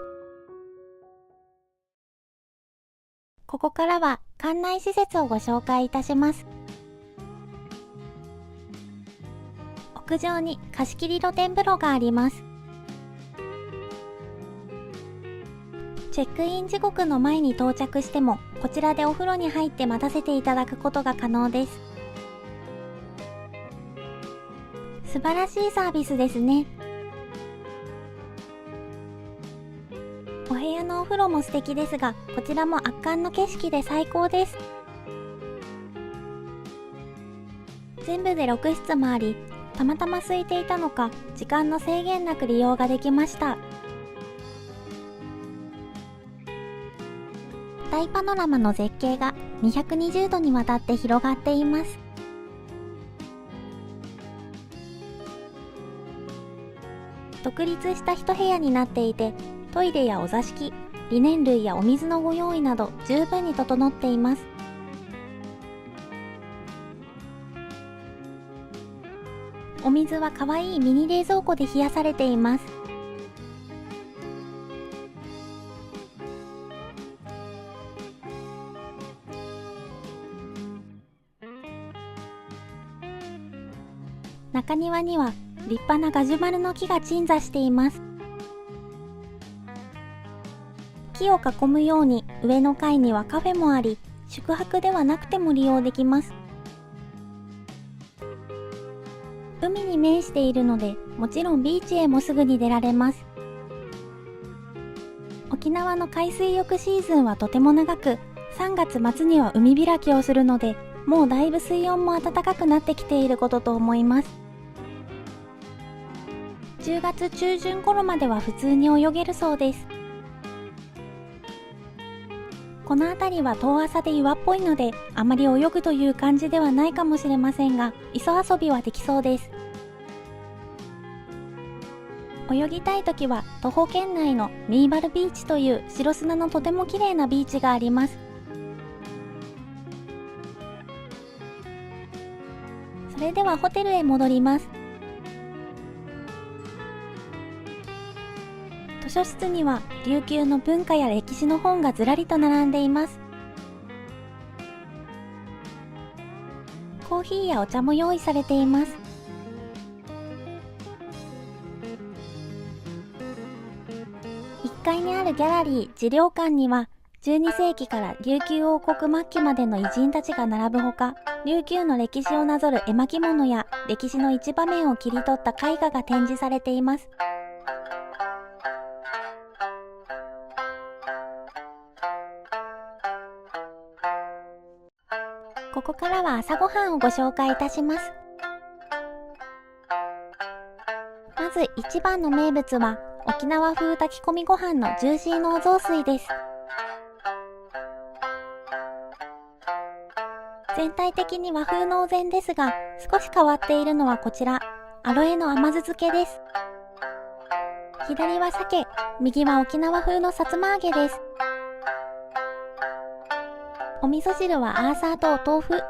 ここからは館内施設をご紹介いたします。屋上に貸し切り露天風呂があります。チェックイン時刻の前に到着しても、こちらでお風呂に入って待たせていただくことが可能です。素晴らしいサービスですね。お部屋のお風呂も素敵ですが、こちらも圧巻の景色で最高です。全部で6室もあり、たまたま空いていたのか、時間の制限なく利用ができました。大パノラマの絶景が220度にわたって広がっています。独立した一部屋になっていて、トイレやお座敷、リネン類やお水のご用意など十分に整っています。お水は可愛いミニ冷蔵庫で冷やされています。中庭には立派なガジュマルの木が鎮座しています。木を囲むように上の階にはカフェもあり、宿泊ではなくても利用できます。海に面しているので、もちろんビーチへもすぐに出られます。沖縄の海水浴シーズンはとても長く、3月末には海開きをするので、もうだいぶ水温も暖かくなってきていることと思います。10月中旬頃までは普通に泳げるそうです。この辺りは遠浅で岩っぽいので、あまり泳ぐという感じではないかもしれませんが、磯遊びはできそうです。泳ぎたいときは徒歩圏内のミーバルビーチという白砂のとても綺麗なビーチがあります。それではホテルへ戻ります。図書室には琉球の文化や歴史の本がずらりと並んでいます。コーヒーやお茶も用意されています。1階にあるギャラリー、資料館には12世紀から琉球王国末期までの偉人たちが並ぶほか、琉球の歴史をなぞる絵巻物や歴史の一場面を切り取った絵画が展示されています。ここからは朝ごはんをご紹介いたします。まず一番の名物は沖縄風炊き込みご飯のジューシー農雑炊です。全体的に和風のお膳ですが、少し変わっているのはこちら、アロエの甘酢漬けです。左は鮭、右は沖縄風のさつま揚げです。お味噌汁はアーサーとお豆腐。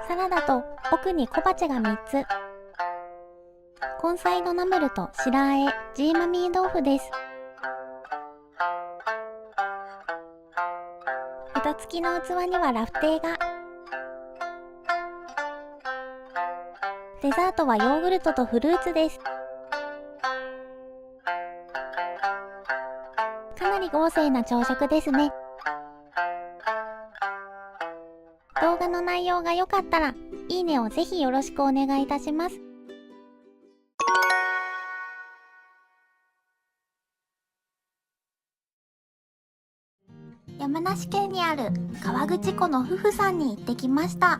サラダと奥に小鉢が3つ。根菜のナムルと白あえ、ジーマミー豆腐です。蓋付きの器にはラフテーが。デザートはヨーグルトとフルーツです。かなり豪勢な朝食ですね。動画の内容が良かったら、いいねをぜひよろしくお願いいたします。山梨県にある河口湖の夫婦さんに行ってきました。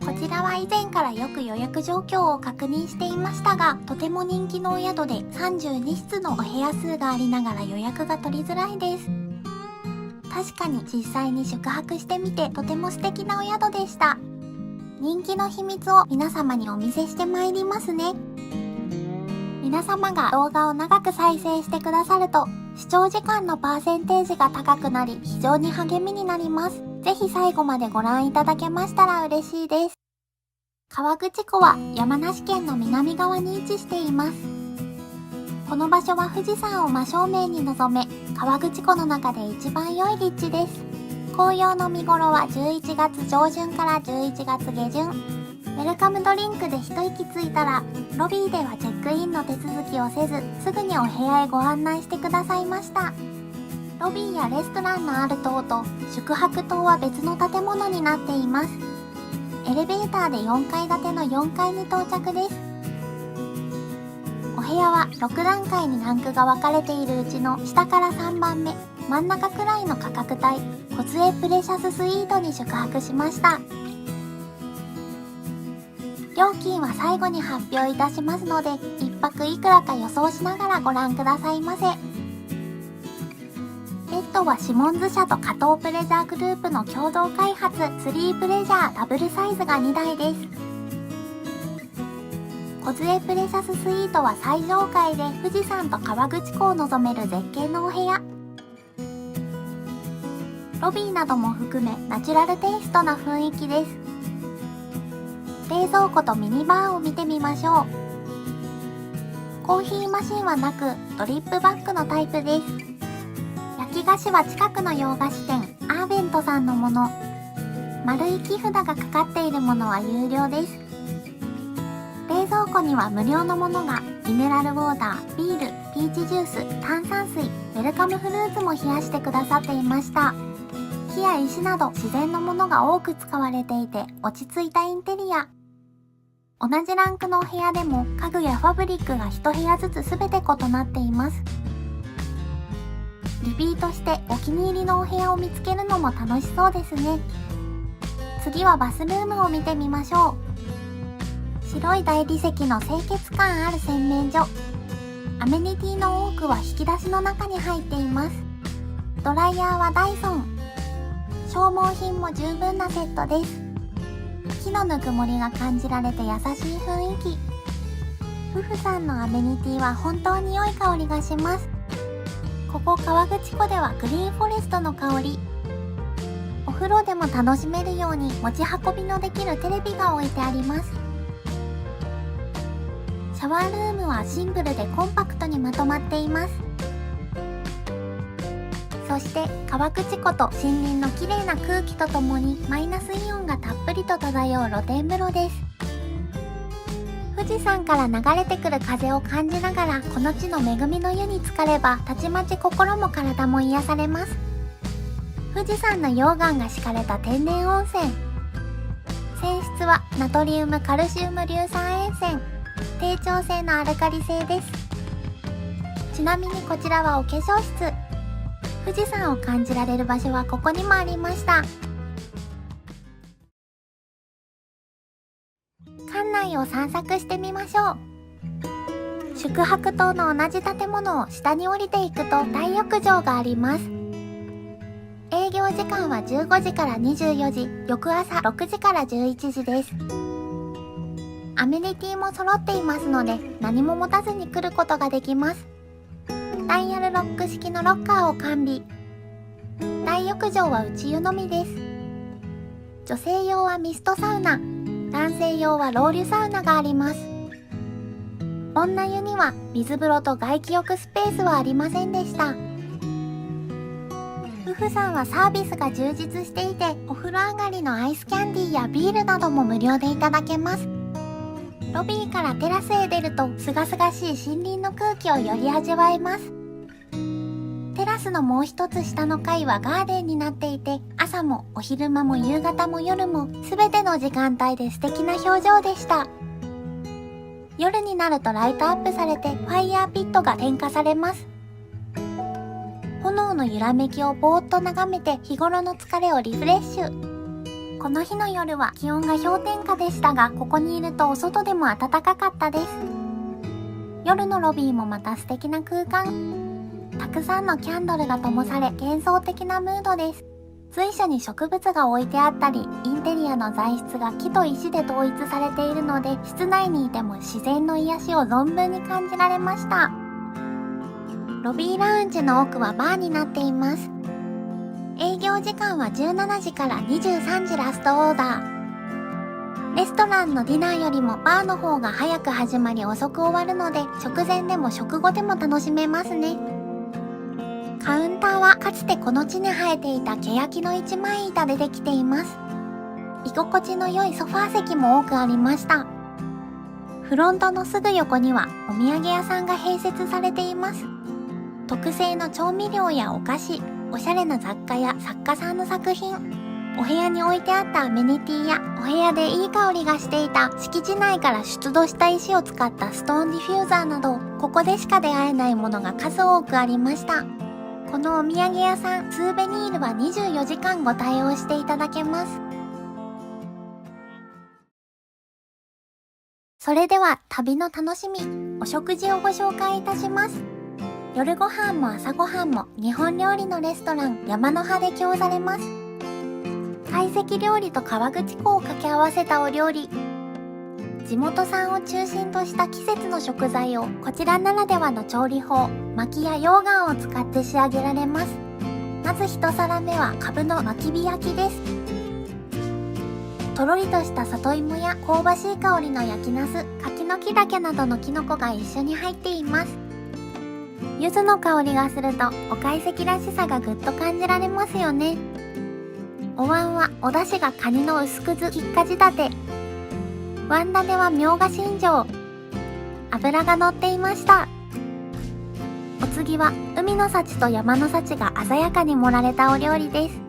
こちらは以前からよく予約状況を確認していましたが、とても人気のお宿で32室のお部屋数がありながら予約が取りづらいです。確かに実際に宿泊してみてとても素敵なお宿でした。人気の秘密を皆様にお見せしてまいりますね。皆様が動画を長く再生してくださると視聴時間のパーセンテージが高くなり、非常に励みになります。ぜひ最後までご覧いただけましたら嬉しいです。河口湖は山梨県の南側に位置しています。この場所は富士山を真正面に望め、河口湖の中で一番良い立地です。紅葉の見頃は11月上旬から11月下旬。ウェルカムドリンクで一息ついたら、ロビーではチェックインの手続きをせず、すぐにお部屋へご案内してくださいました。ロビーやレストランのある棟と宿泊棟は別の建物になっています。エレベーターで4階建ての4階に到着です。お部屋は6段階にランクが分かれているうちの下から3番目、真ん中くらいの価格帯、梢プレシャススイートに宿泊しました。料金は最後に発表いたしますので、1泊いくらか予想しながらご覧くださいませ。ベッドはシモンズ社と加藤プレジャーグループの共同開発3プレジャーダブルサイズが2台です。梢プレシャススイートは最上階で富士山と河口湖を望める絶景のお部屋。ロビーなども含めナチュラルテイストな雰囲気です。冷蔵庫とミニバーを見てみましょう。コーヒーマシンはなくドリップバッグのタイプです。焼き菓子は近くの洋菓子店アーベントさんのもの。丸い木札がかかっているものは有料です。冷蔵庫には無料のものがミネラルウォーター、ビール、ピーチジュース、炭酸水、ウェルカムフルーツも冷やしてくださっていました。木や石など自然のものが多く使われていて落ち着いたインテリア。同じランクのお部屋でも家具やファブリックが1部屋ずつ全て異なっています。リピートしてお気に入りのお部屋を見つけるのも楽しそうですね。次はバスルームを見てみましょう。白い大理石の清潔感ある洗面所。アメニティの多くは引き出しの中に入っています。ドライヤーはダイソン。消耗品も十分なセットです。木のぬくもりが感じられて優しい雰囲気。夫婦さんのアメニティは本当に良い香りがします。ここ河口湖ではグリーンフォレストの香り。お風呂でも楽しめるように持ち運びのできるテレビが置いてあります。シャワールームはシンプルでコンパクトにまとまっています。そして河口湖と森林の綺麗な空気とともにマイナスイオンがたっぷりと漂う露天風呂です。富士山から流れてくる風を感じながらこの地の恵みの湯に浸かればたちまち心も体も癒されます。富士山の溶岩が敷かれた天然温泉。泉質はナトリウムカルシウム硫酸塩泉。低調性のアルカリ性です。ちなみにこちらはお化粧室。富士山を感じられる場所はここにもありました。館内を散策してみましょう。宿泊棟の同じ建物を下に降りていくと大浴場があります。営業時間は15時から24時、翌朝6時から11時です。アメニティも揃っていますので何も持たずに来ることができます。ダイヤルロック式のロッカーを完備。大浴場は内湯のみです。女性用はミストサウナ、男性用はロウリュサウナがあります。女湯には水風呂と外気浴スペースはありませんでした。夫婦さんはサービスが充実していて、お風呂上がりのアイスキャンディーやビールなども無料でいただけます。ロビーからテラスへ出ると清々しい森林の空気をより味わえます。テラスのもう一つ下の階はガーデンになっていて、朝もお昼間も夕方も夜も全ての時間帯で素敵な表情でした。夜になるとライトアップされてファイヤーピットが点火されます。炎の揺らめきをぼーっと眺めて日頃の疲れをリフレッシュ。この日の夜は気温が氷点下でしたが、ここにいるとお外でも暖かかったです。夜のロビーもまた素敵な空間。たくさんのキャンドルが灯され幻想的なムードです。随所に植物が置いてあったり、インテリアの材質が木と石で統一されているので、室内にいても自然の癒しを存分に感じられました。ロビーラウンジの奥はバーになっています。営業時間は17時から23時ラストオーダー。レストランのディナーよりもバーの方が早く始まり遅く終わるので、食前でも食後でも楽しめますね。カウンターはかつてこの地に生えていた欅の一枚板でできています。居心地の良いソファー席も多くありました。フロントのすぐ横にはお土産屋さんが併設されています。特製の調味料やお菓子、おしゃれな雑貨や作家さんの作品、お部屋に置いてあったアメニティやお部屋でいい香りがしていた敷地内から出土した石を使ったストーンディフューザーなど、ここでしか出会えないものが数多くありました。このお土産屋さん、スーベニールは24時間ご対応していただけます。それでは旅の楽しみ、お食事をご紹介いたします。夜ご飯も朝ご飯も日本料理のレストラン山の葉で供されます。懐石料理と河口湖を掛け合わせたお料理。地元産を中心とした季節の食材をこちらならではの調理法、薪や溶岩を使って仕上げられます。まず1皿目はカブの薪火焼きです。とろりとした里芋や香ばしい香りの焼きナス、柿の木茸などのキノコが一緒に入っています。柚子の香りがするとお懐石らしさがぐっと感じられますよね。お椀はお出汁がカニの薄くずひっかじ立て、椀種はみょうがしんじょう、脂が乗っていました。お次は海の幸と山の幸が鮮やかに盛られたお料理です。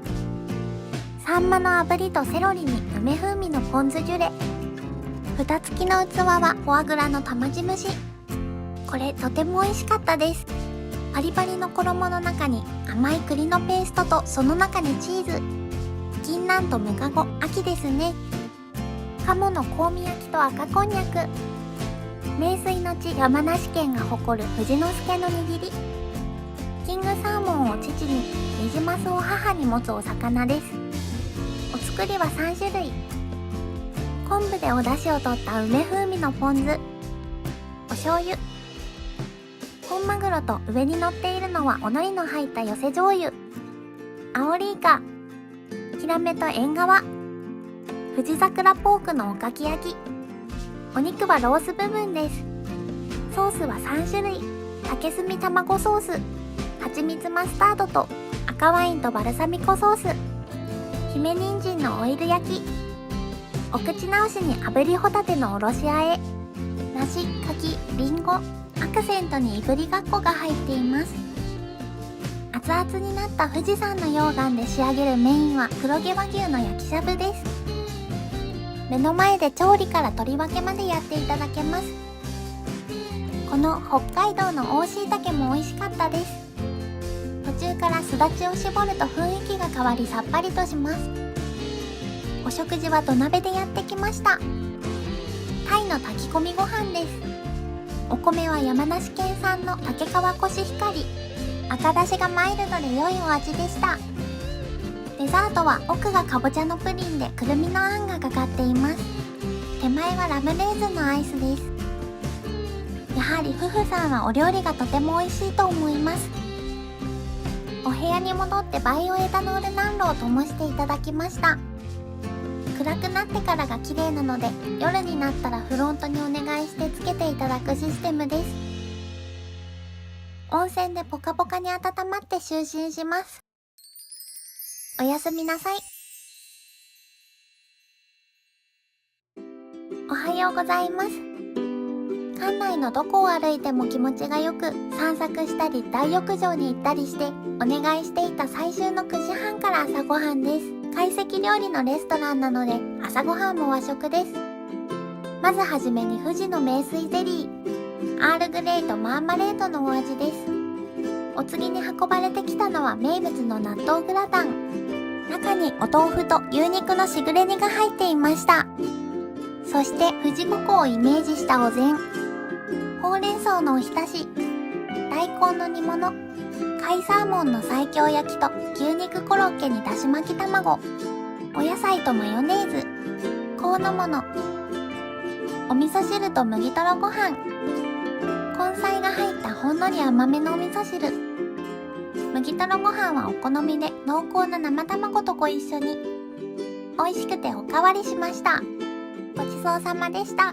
サンマの炙りとセロリに梅風味のポン酢ジュレ、蓋付きの器はフォアグラの玉地蒸し。これとても美味しかったです。パリパリの衣の中に甘い栗のペーストとその中にチーズ、銀杏とムカゴ、秋ですね。鴨の香味焼きと赤こんにゃく、名水の地山梨県が誇る富士の介の握り、キングサーモンを父に、ニジマスを母に持つお魚です。お作りは3種類。昆布でお出汁を取った梅風味のポン酢、お醤油、本マグロと上に乗っているのはお海苔の入った寄せ醤油、アオリイカ、ヒラメとエンガワ、富士桜ポークのおかき焼き、お肉はロース部分です。ソースは3種類、竹炭卵ソース、蜂蜜マスタードと赤ワインとバルサミコソース、姫人参のオイル焼き、お口直しに炙りホタテのおろしあえ、梨、柿、りんご、アクセントにいぶりがっこが入っています。熱々になった富士山の溶岩で仕上げるメインは黒毛和牛の焼きしゃぶです。目の前で調理から取り分けまでやっていただけます。この北海道の大椎茸も美味しかったです。途中からすだちを絞ると雰囲気が変わりさっぱりとします。お食事は土鍋でやってきました。タイの炊き込みご飯です。お米は山梨県産の竹川コシヒカリ、赤だしがマイルドで良いお味でした。デザートは奥がかぼちゃのプリンでくるみのあんがかかっています。手前はラムレーズンのアイスです。やはり夫婦さんはお料理がとても美味しいと思います。お部屋に戻ってバイオエタノール暖炉を灯していただきました。暗くなってからが綺麗なので、夜になったらフロントにお願いしてつけていただくシステムです。温泉でポカポカに温まって就寝します。おやすみなさい。おはようございます。館内のどこを歩いても気持ちがよく、散策したり大浴場に行ったりしてお願いしていた最終の9時半から朝ごはんです。懐石料理のレストランなので朝ごはんも和食です。まずはじめに富士の名水ゼリー、アールグレイとマーマレードのお味です。お次に運ばれてきたのは名物の納豆グラタン、中にお豆腐と牛肉のしぐれ煮が入っていました。そして富士五湖をイメージしたお膳、ほうれん草のおひたし、大根の煮物、貝サーモンの西京焼きと牛肉コロッケにだし巻き卵、お野菜とマヨネーズ、香の物、お味噌汁と麦とろご飯、根菜が入ったほんのり甘めのお味噌汁、麦とろご飯はお好みで濃厚な生卵とご一緒に。美味しくておかわりしました。ごちそうさまでした。